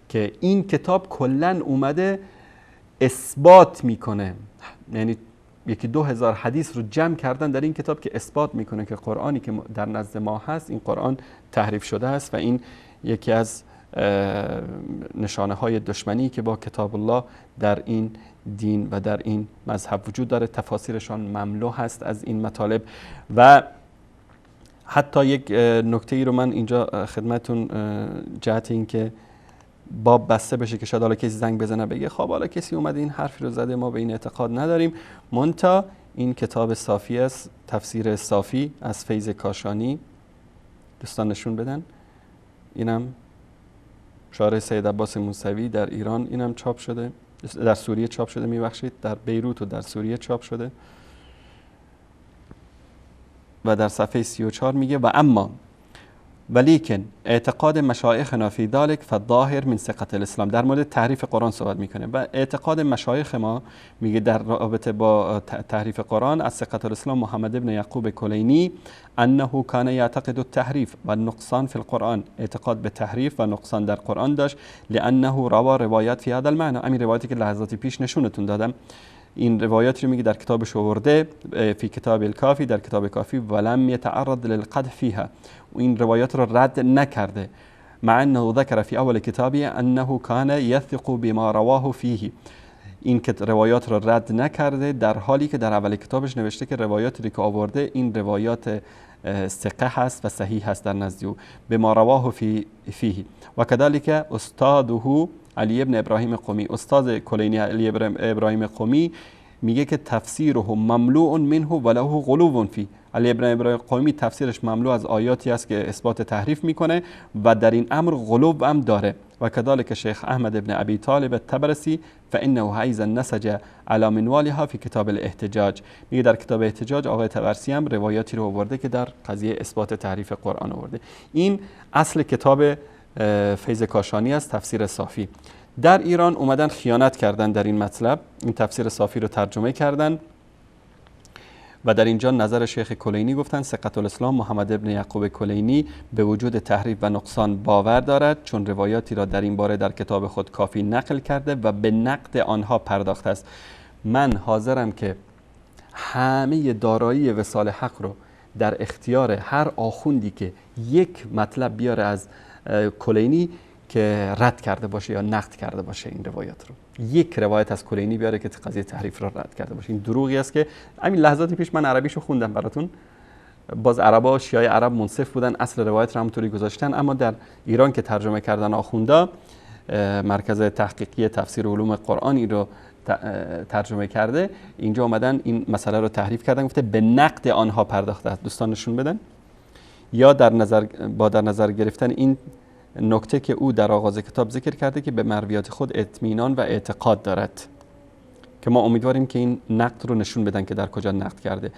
که این کتاب کلن اومده اثبات میکنه، یعنی 1-2 حدیث رو جمع کردن در این کتاب که اثبات میکنه که قرآنی که در نزد ما هست این قرآن تحریف شده است و این یکی از نشانه های دشمنی که با کتاب الله در این دین و در این مذهب وجود داره. تفاسیرشان مملو هست از این مطالب. و حتی یک نکته ای رو من اینجا خدمتون جهت این که باب بسته بشه که شاید حالا کسی زنگ بزنه بگه خب حالا کسی اومده این حرفی رو زده ما به این اعتقاد نداریم، منتها این کتاب صافی است، تفسیر صافی از فیض کاشانی، دوستان نشون بدن. اینم شارع سید عباس موسوی در ایران، اینم چاپ شده، در سوریه چاپ شده، میبخشید در بیروت و در سوریه چاپ شده. و در صفحه 34 میگه و اما ولیکن اعتقاد مشایخنا فی ذلک فالظاهر من ثقة الاسلام. در مورد تحریف قرآن صحبت میکنه و اعتقاد مشایخ ما میگه در رابطه با تحریف قرآن از ثقة الاسلام محمد ابن یعقوب کلینی انه کان یعتقد التحریف و النقصان فی القرآن. اعتقاد به تحریف و نقصان در قرآن داشت، لانه روا روایت فی هذا المعنى. همین روایتی که لحظاتی پیش نشونتون دادم، این روایات رو میگه در کتابش آورده فی کتاب الکافی، در کتاب کافی، ولم یتعرض للقدح فیها، و این روایات رو رد نکرده، مع انه ذکر فی اول کتابی انه کان یثق بما رواه فیه. این روایات رو رد نکرده در حالی که در اول کتابش نوشته که روایاتی که آورده این روایات ثقه هست و صحیح هست در نزد او، بما رواه فیه. و کذالک استاده علی ابن ابراهیم قمی، استاد کلینی علی ابراهیم قمی میگه که تفسیره مملوء منه وله غلو فی. علی ابن ابراهیم قمی تفسیرش مملو از آیاتی است که اثبات تحریف میکنه و در این امر غلو هم داره. و کذالک شیخ احمد ابن ابی طالب الطبرسی فانه ایضا نسج علی منوالها فی کتاب الاحتجاج. میگه در کتاب احتجاج آقای طبرسی هم روایاتی رو آورده که در قضیه اثبات تحریف قرآن آورده. این اصل کتاب فیض کاشانی است، تفسیر صافی. در ایران اومدن خیانت کردن در این مطلب، این تفسیر صافی رو ترجمه کردن و در اینجا نظر شیخ کلینی گفتن ثقة الاسلام محمد ابن یعقوب کلینی به وجود تحریف و نقصان باور دارد، چون روایاتی را در این باره در کتاب خود کافی نقل کرده و به نقد آنها پرداخته است. من حاضرم که همه دارایی وصال حق رو در اختیار هر آخوندی که یک مطلب بیاره از کلینی که رد کرده باشه یا نقد کرده باشه این روایات رو، یک روایت از کلینی بیاره که قضیه تحریف رو رد کرده باشه. این دروغی است که همین لحظاتی پیش من عربیشو خوندم براتون. باز عربا شیعه عرب منصف بودن، اصل روایت رو همونطوری گذاشتن، اما در ایران که ترجمه کردن آخوندا، مرکز تحقیقی تفسیر علوم قرآنی رو ترجمه کرده، اینجا اومدن این مسئله رو تحریف کردن، گفته به نقد آنها پرداخته است. دوستان نشون بدن. یا با در نظر گرفتن این نکته که او در آغاز کتاب ذکر کرده که به مرویات خود اطمینان و اعتقاد دارد، که ما امیدواریم که این نقد رو نشون بدن که در کجا نقد کرده.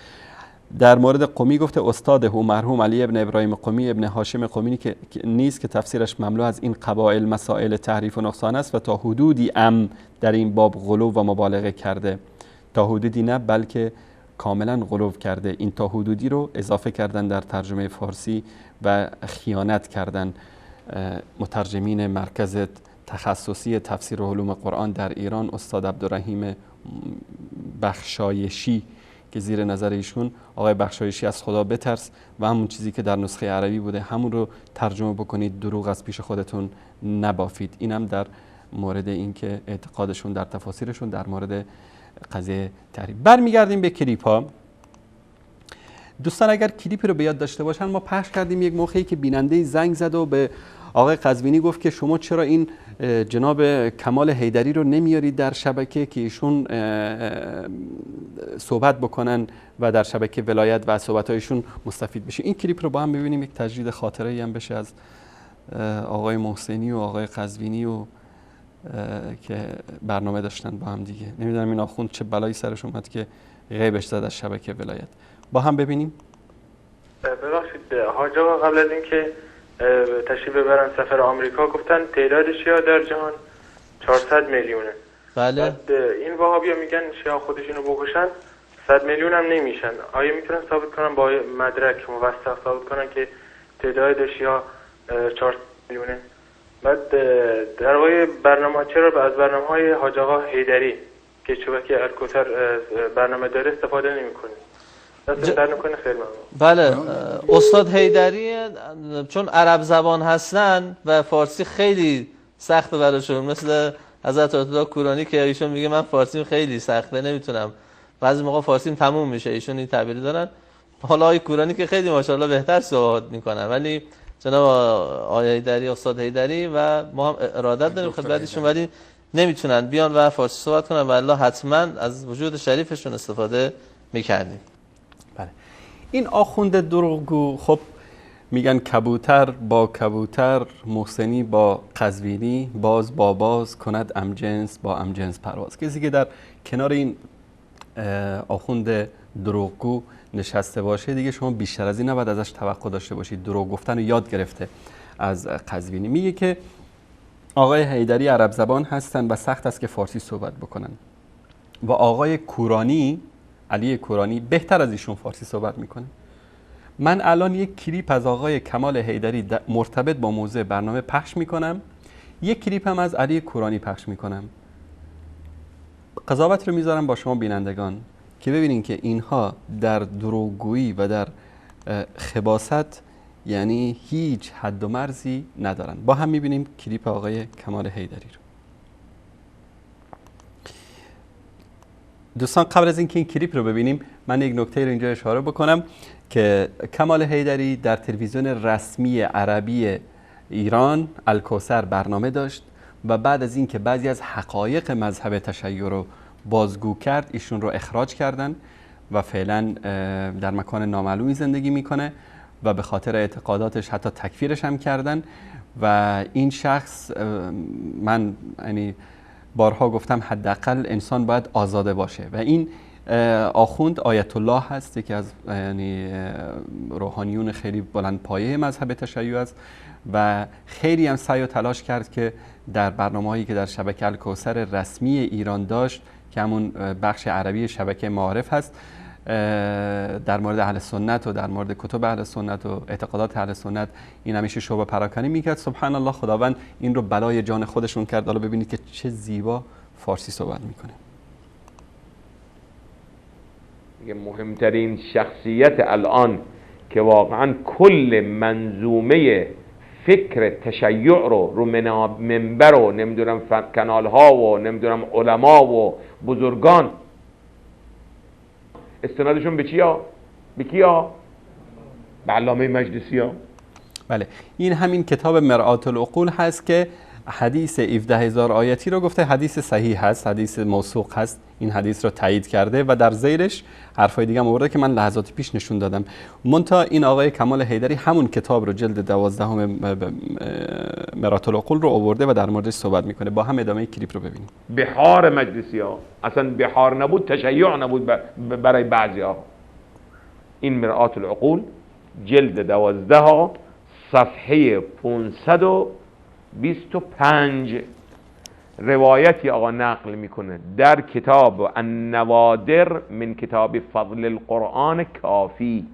در مورد قمی گفته استاد او مرحوم علی ابن ابراهیم قمی ابن هاشم قمی که نیست که تفسیرش مملو از این قبایل مسائل تحریف و نقصان است و تا حدودی در این باب غلو و مبالغه کرده. تا حدودی نه بلکه کاملا غلو کرده. این تا حدودی رو اضافه کردن در ترجمه فارسی و خیانت کردن. مترجمین مرکز تخصصی تفسیر و علوم قرآن در ایران استاد عبدالرحیم بخشایشی که زیر نظر ایشون آقای بخشایشی از خدا بترس و همون چیزی که در نسخه عربی بوده همون رو ترجمه بکنید، دروغ از پیش خودتون نبافید. اینم در مورد اینکه اعتقادشون در تفاسیرشون در مورد قضیه تحریف. برمیگردیم به کلیپ ها. دوستان اگر کلیپی رو به یاد داشته باشن، ما پخش کردیم یک موقعی که بیننده زنگ زد و به آقای قزوینی گفت که شما چرا این جناب کمال حیدری رو نمیارید در شبکه که ایشون صحبت بکنن و در شبکه ولایت و صحبت‌هایشون مستفید بشه. این کلیپ رو با هم ببینیم، یک تجدید خاطره‌ای هم بشه از آقای محسنی و آقای قزوینی و که برنامه داشتن با هم دیگه. نمیدونم این آخوند چه بلایی سرش اومد که غیبش زد از شبکه ولایت. با هم ببینیم. ببخشید حاج آقا، قبل از اینکه تشریف ببرن سفر آمریکا گفتن تعداد شیعه در جهان 400 میلیونه. بله. این وهابیا میگن شیعه خودشونو بکشن 100 میلیون هم نمیشن. آیا میتونن ثابت کنن با مدرک موثق ثابت کنن که تعداد شیعه 400 میلیونه؟ بعد در واقع برنامه چرا از برنامه‌های حاج آقا حیدری که شبکه الکوثر برنامه داره استفاده نمی‌کنید؟ بله، استاد حیدری چون عرب زبان هستن و فارسی خیلی سخته براشون، مثل حضرت آیت الله کورانی که ایشون میگه من فارسیم خیلی سخته نمیتونم، بعضی موقع فارسیم تموم میشه، ایشون این تعبیری دارن. حالا آقای کورانی که خیلی ماشاءالله بهتر صحبت میکنن، ولی جناب آقای حیدری، استاد حیدری و ما هم ارادت داریم خدمتشون، ولی نمیتونن بیان و فارسی صحبت کنن و الله حتما از وجود شریفشون استفاده میکردیم. بله. این آخوند دروغگو خب میگن کبوتر با کبوتر، محسنی با قزوینی، باز با باز کند امجنس با امجنس پرواز. کسی که در کنار این آخوند دروغگو نشسته باشه دیگه شما بیشتر از این نباید ازش توقع داشته باشید. دروغ گفتن رو یاد گرفته از قزوینی. میگه که آقای حیدری عرب زبان هستن و سخت است که فارسی صحبت بکنن و آقای کورانی، علی کورانی بهتر از ایشون فارسی صحبت میکنه. من الان یک کلیپ از آقای کمال حیدری مرتبط با موضوع برنامه پخش میکنم، یک کلیپ هم از علی کورانی پخش میکنم. قضاوت رو میذارم با شما بینندگان که ببینین که اینها در دروغگویی و در خباثت یعنی هیچ حد و مرزی ندارن. با هم میبینیم کلیپ آقای کمال حیدری رو. دوستان قبل از اینکه این کلیپ رو ببینیم من یک نکته رو اینجا اشاره بکنم که کمال حیدری در تلویزیون رسمی عربی ایران الکوثر برنامه داشت و بعد از اینکه بعضی از حقایق مذهب تشیع رو بازگو کرد ایشون رو اخراج کردن و فعلا در مکان نامعلومی زندگی میکنه و به خاطر اعتقاداتش حتی تکفیرش هم کردن و این شخص من یعنی بارها گفتم حداقل انسان باید آزاده باشه و این آخوند آیت الله هست که از یعنی روحانیون خیلی بلند پایه مذهب تشیع است و خیلی هم سعی و تلاش کرد که در برنامه‌هایی که در شبکه الکوثر رسمی ایران داشت که همون بخش عربی شبکه معارف هست در مورد اهل سنت و در مورد کتب اهل سنت و اعتقادات اهل سنت این همیشه شعبه پراکنی میکرد. سبحان الله، خداوند این رو بلای جان خودشون کرد. حالا ببینید که چه زیبا فارسی صحبت میکنه. مهمترین شخصیت الان که واقعا کل منظومه فکر تشیع رو منبر و نمیدونم کانال ها و نمیدونم علما و بزرگان استنادشون به چیا؟ به کیا؟ به علامه مجلسی ها. بله، این همین کتاب مرآت العقول هست که حدیث 17000 آیتی رو گفته حدیث صحیح هست، حدیث موثوق هست، این حدیث رو تایید کرده و در زیرش حرفای دیگه آورده که من لحظات پیش نشون دادم. منتها این آقای کمال حیدری همون کتاب رو جلد 12 مرات العقول رو آورده و در موردش صحبت میکنه. با هم ادامه کلیپ رو ببینیم. بحار مجلسی ها اصلا بحار نبود، تشیع نبود برای بعضی ها. این مرآت العقول جلد 12 ها صفحه 525 روایتی آقا نقل میکنه در کتاب النوادر من کتاب فضل القرآن کافی.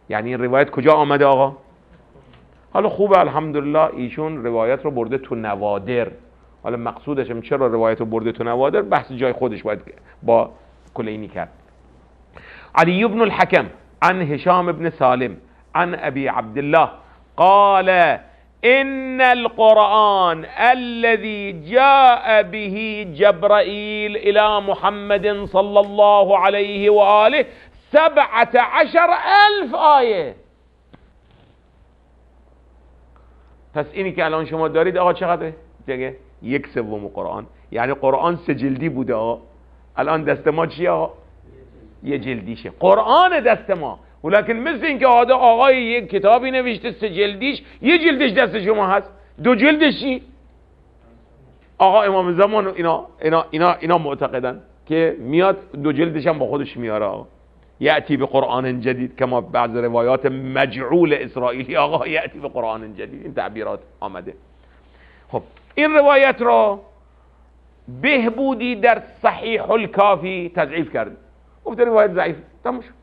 یعنی این روایت کجا آمده آقا؟ حالا خوبه الحمدلله ایشون روایت رو برده تو نوادر. حالا مقصودشم چرا روایت رو برده تو نوادر بحث جای خودش باید با کلینی کرد. علی بن الحکم عن هشام بن سالم عن ابي عبد الله قال ان القرآن الذي جاء به جبرائيل الى محمد صلى الله عليه وآله 17,000 آیه. پس اینی که الان شما دارید آقا چقدره؟ دیگه 1/3 قرآن. یعنی قرآن 3 جلدی بوده آقا، الان دست ما چیه آقا؟ 1 جلدیشه قرآن دست ما. ولکن مثل این که آقای یک کتابی نوشته 3 جلدیش، 1 جلدش دست شما هست، 2 جلدش چی؟ آقا امام زمان اینا معتقدن که میاد 2 جلدش هم با خودش میاره آقا. یأتی به قرآن جدید، کما بعض روایات مجعول اسرائیلی آقا یأتی به قرآن جدید، این تعبیرات آمده. خب این روایت را بهبودی در صحیح الکافی تضعیف کرد، گفت روایت ضعیف، تموم شد.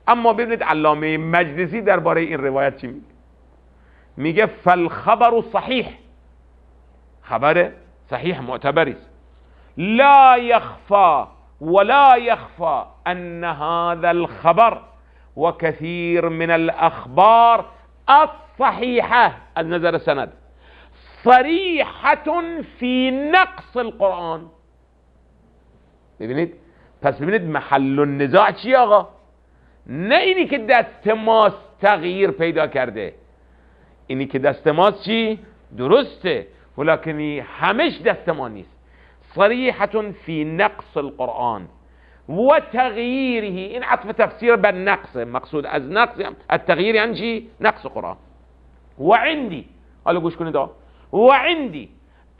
اما ببینید علامه مجلسی درباره این روایت چی میگه؟ میگه فالخبر صحیح، خبر صحیح معتبری است. لا يخفى ولا يخفى ان هذا الخبر وكثير من الاخبار الصحيحه از نظر سند صریحة في نقص القرآن. ببینید، پس ببینید محل النزاع چی آقا؟ نه اینی که دست ماست تغییر پیدا کرده، اینی که دست ماست چی؟ درسته، ولکنی همش دست ما نیست. صریحة فی نقص القرآن و تغییره، این عطف تفسیر بر نقص، مقصود از نقص التغییر یعنی چی؟ نقص قرآن. و عندی، حالا گوش کنید آقا، و عندي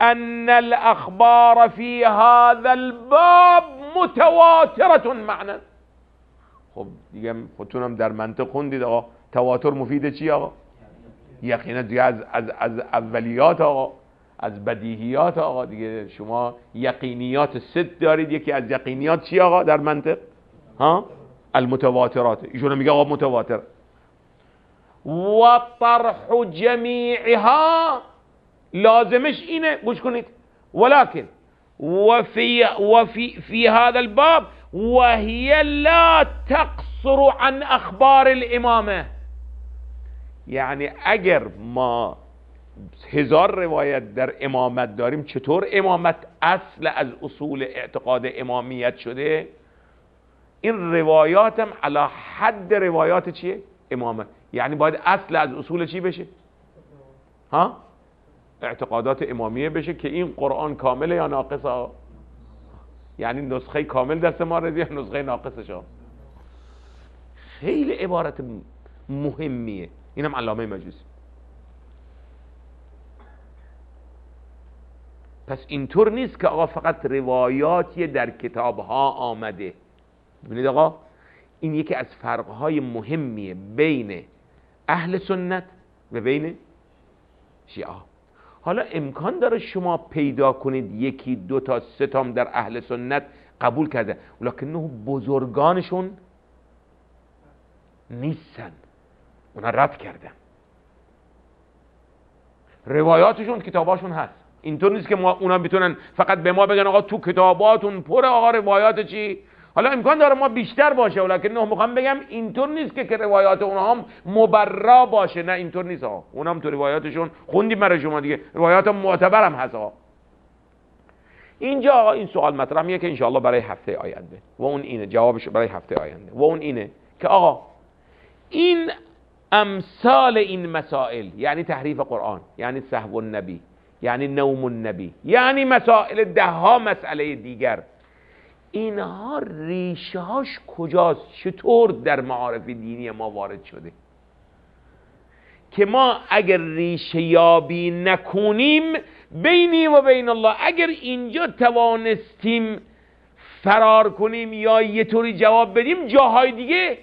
أن الأخبار في هذا الباب متواترة معنى. خب دیگه خودتونم در منطق خوندید آقا، تواتر مفید چی آقا؟ یقینا دیگه از اولیات آقا، از بدیهیات آقا. دیگه شما یقینیات 6 دارید، یکی از یقینیات چی آقا در منطق؟ ها؟ المتواترات. ایشون میگه آقا متواتر. و طرح جمیعها، لازمش اینه، گوش کنید، ولكن وفي هذا الباب وهي لا تقصر عن اخبار الامامه. یعنی اگر ما 1000 روایت در امامت داریم، چطور امامت اصل از اصول اعتقاد امامیت شده؟ این روایاتم علی حد روایات چیه؟ امامه. یعنی باید اصل از اصول چی بشه؟ ها؟ اعتقادات امامیه بشه که این قرآن کامله یا ناقصه. یعنی نسخه کامل دست ما رسید یا نسخه ناقصش. خیلی عبارت مهمیه. اینم علامه مجلسی. پس اینطور نیست که آقا فقط روایاتی در کتاب ها آمده. ببینید آقا، این یکی از فرقهای مهمیه بین اهل سنت و بین شیعه. حالا امکان داره شما پیدا کنید 1 2 تا 3 تام در اهل سنت قبول کرده، ولکنه بزرگانشون نیستن، اونا رد کردن. روایاتشون کتاباشون هست. اینطور نیست که ما اونا بتونن فقط به ما بگن آقا تو کتاباتون پر آقا روایات چی. حالا امکان داره ما بیشتر باشه، ولکنه میخوام بگم اینطور نیست که روایات اونها هم مبرا باشه. نه اینطور نیست آقا، اونها هم تو روایاتشون خوندیم برای شما دیگه، روایات هم معتبر هم هست آقا. اینجا آقا این سوال مطرح میشه که انشاءالله برای هفته آینده، و اون اینه جوابش برای هفته آینده، و اون اینه که آقا این امثال این مسائل، یعنی تحریف قرآن، یعنی سهو النبی، یعنی نوم النبی، یعنی مسائل 10 مسئله دیگر. اینها ریشه هاش کجاست؟ چطور در معارف دینی ما وارد شده که ما اگر ریشه یابی نکنیم بینی و بین الله، اگر اینجا توانستیم فرار کنیم یا یه طوری جواب بدیم، جاهای دیگه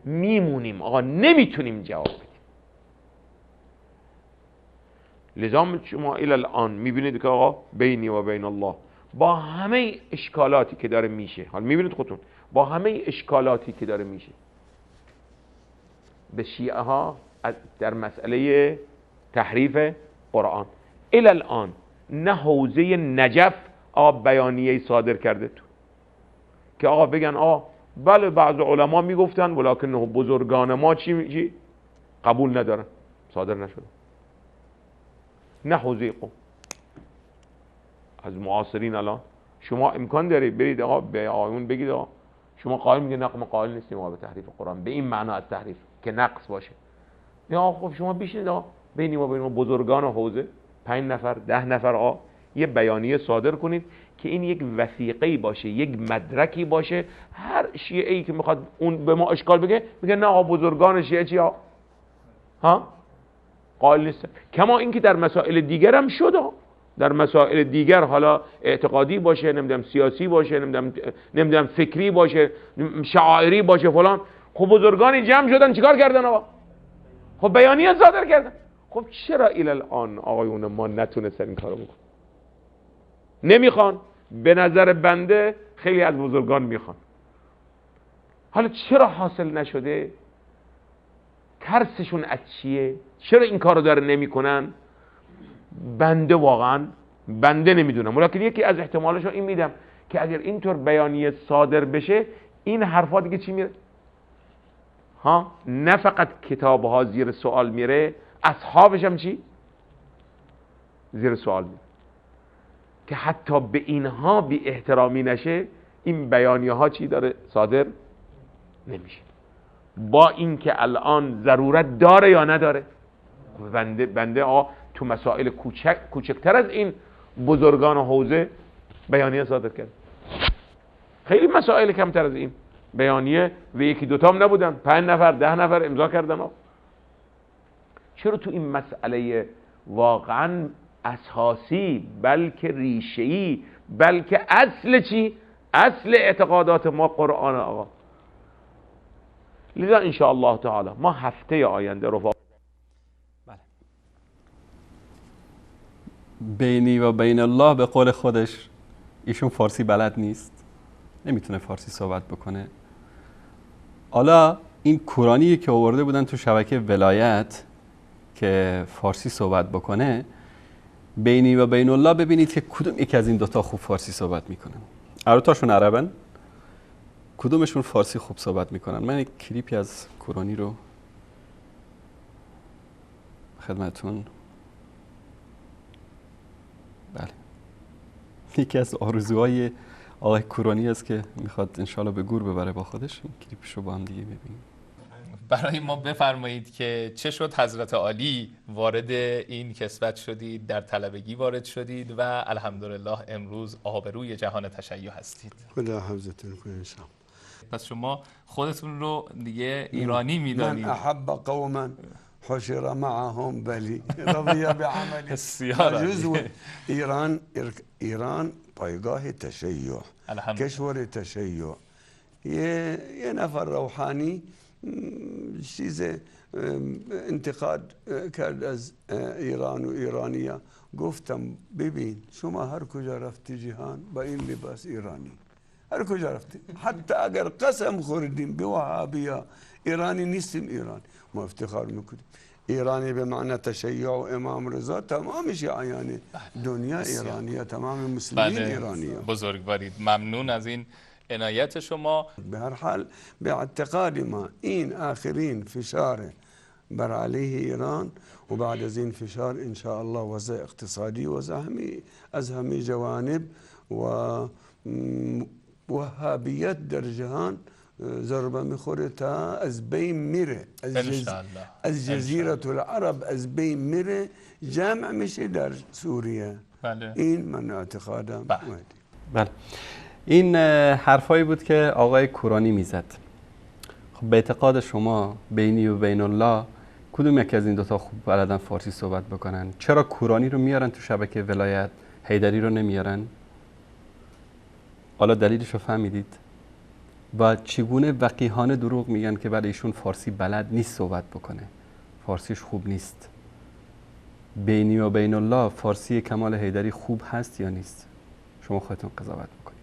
میمونیم آقا، نمیتونیم جواب بدیم. لذا شما الان میبینید که آقا بینی و بین الله با همه اشکالاتی که داره میشه، حالا میبینید خودتون با همه اشکالاتی که داره میشه، به شیعه ها در مسئله تحریف قرآن الان نه حوزه نجف بیانیه صادر کرده تو که آقا بگن بله بعض علما میگفتن ولکن بزرگان ما چی قبول ندارن، صادر نشده. نه حوزه قوم. از معاصرین الان شما امکان دارید برید آقا به آیون بگید آقا شما قائل میگه نه ما قائل نیستیم آقا به تحریف قرآن به این معنا از تحریف که نقص باشه. یا خب شما بشینید آقا بین ما بزرگان و حوزه 5 نفر 10 نفر یه بیانیه صادر کنید که این یک وثیقه‌ای باشه، یک مدرکی باشه. هر شیعه‌ای که میخواد اون به ما اشکال بگه میگه نه آقا بزرگان شیعه چی قائل نیستن. کما اینکه در مسائل دیگر هم شد در مسائل دیگر، حالا اعتقادی باشه، نمیدونم سیاسی باشه، نمیدونم فکری باشه، شعائری باشه فلان، خب بزرگانی جمع شدن چیکار کردن آقا؟ خب بیانیه صادر کردن. خب چرا الان آقایون ما نتونستن این کارو بکنن؟ نمیخوان. به نظر بنده خیلی از بزرگان میخوان. حالا چرا حاصل نشده؟ ترسشون از چیه؟ چرا این کارو داره نمیکنن؟ بنده واقعا نمیدونم، ولی یکی از احتمالاشو این میدم که اگر اینطور بیانیه صادر بشه این حرفا دیگه چی میره؟ نه فقط کتابها زیر سوال میره، اصحابش هم چی؟ زیر سوال میره. که حتی به اینها بی احترامی نشه این بیانیه ها چی داره صادر نمیشه. با اینکه الان ضرورت داره یا نداره؟ بنده تو مسائل کوچکتر از این بزرگان و حوزه بیانیه صادر کرد. خیلی مسائل کمتر از این بیانیه و یکی دوتا هم نبودن، 5 نفر 10 نفر امضا کردن. چرا تو این مسئله واقعا اساسی بلکه ریشه‌ای بلکه اصل چی؟ اصل اعتقادات ما قرآن آقا. لذا انشاءالله تعالی ما هفته آینده رو بینی و بین الله به قول خودش ایشون فارسی بلد نیست، نمیتونه فارسی صحبت بکنه. حالا این کورانی که آورده بودن تو شبکه ولایت که فارسی صحبت بکنه، بینی و بین الله ببینید که کدوم یکی از این دوتا خوب فارسی صحبت میکنن. اروتاشون عربن، کدومشون فارسی خوب صحبت میکنن. من یک کلیپی از کورانی رو خدمتون. بله، یکی از آرزوهای آقای کورانی است که میخواد انشالله به گور ببره با خودش. این کلیپش رو با هم دیگه ببینیم. برای ما بفرمایید که چه شد حضرت عالی وارد این کسوت شدید، در طلبگی وارد شدید و الحمدلله امروز آبروی جهان تشیع هستید. خدا حفظتون کنه انشاءالله. پس شما خودتون رو دیگه ایرانی میدانید. من احب قوما حشر معهم بلی رضی بعملی. جزو ایران پایگاه تشیع، کشور تشیع. یه نفر روحانی چیز انتقاد کرد از ایران و ایرانیا. گفتم ببین شما هر کجا رفتی جهان با این لباس ایرانی، هر کجا رفتی، حتی اگر قسم خوردیم به وهابیا ایرانی نیستیم، ایران ما افتخار میکنیم. ایرانی به معنی تشیع و امام رضا تمام شیعیان دنیا ایرانیه، تمام مسلمین ایرانیه. بزرگوارید، ممنون از این عنایت شما. به هر حال به اعتقاد ما این آخرین فشار بر علیه ایران و بعد از این فشار ان شاء الله وضع اقتصادی وضع از همه جوانب و وهابیت در جهان ضربه میخوره تا از بین میره، از جزیره العرب از بین میره، جمع میشه در سوریه. بله. این من اعتقادم. بله. این حرفایی بود که آقای کورانی میزد. خب به اعتقاد شما بینی و بین الله کدوم یکی از این دوتا خوب بلدن فارسی صحبت بکنن؟ چرا کورانی رو میارن تو شبکه ولایت، حیدری رو نمیارن؟ حالا دلیلش رو فهمیدید؟ و چگونه وقیحانه دروغ میگن که برای ایشون فارسی بلد نیست صحبت بکنه، فارسیش خوب نیست. بینی و بین الله فارسی کمال حیدری خوب هست یا نیست؟ شما خودتون قضاوت بکنید.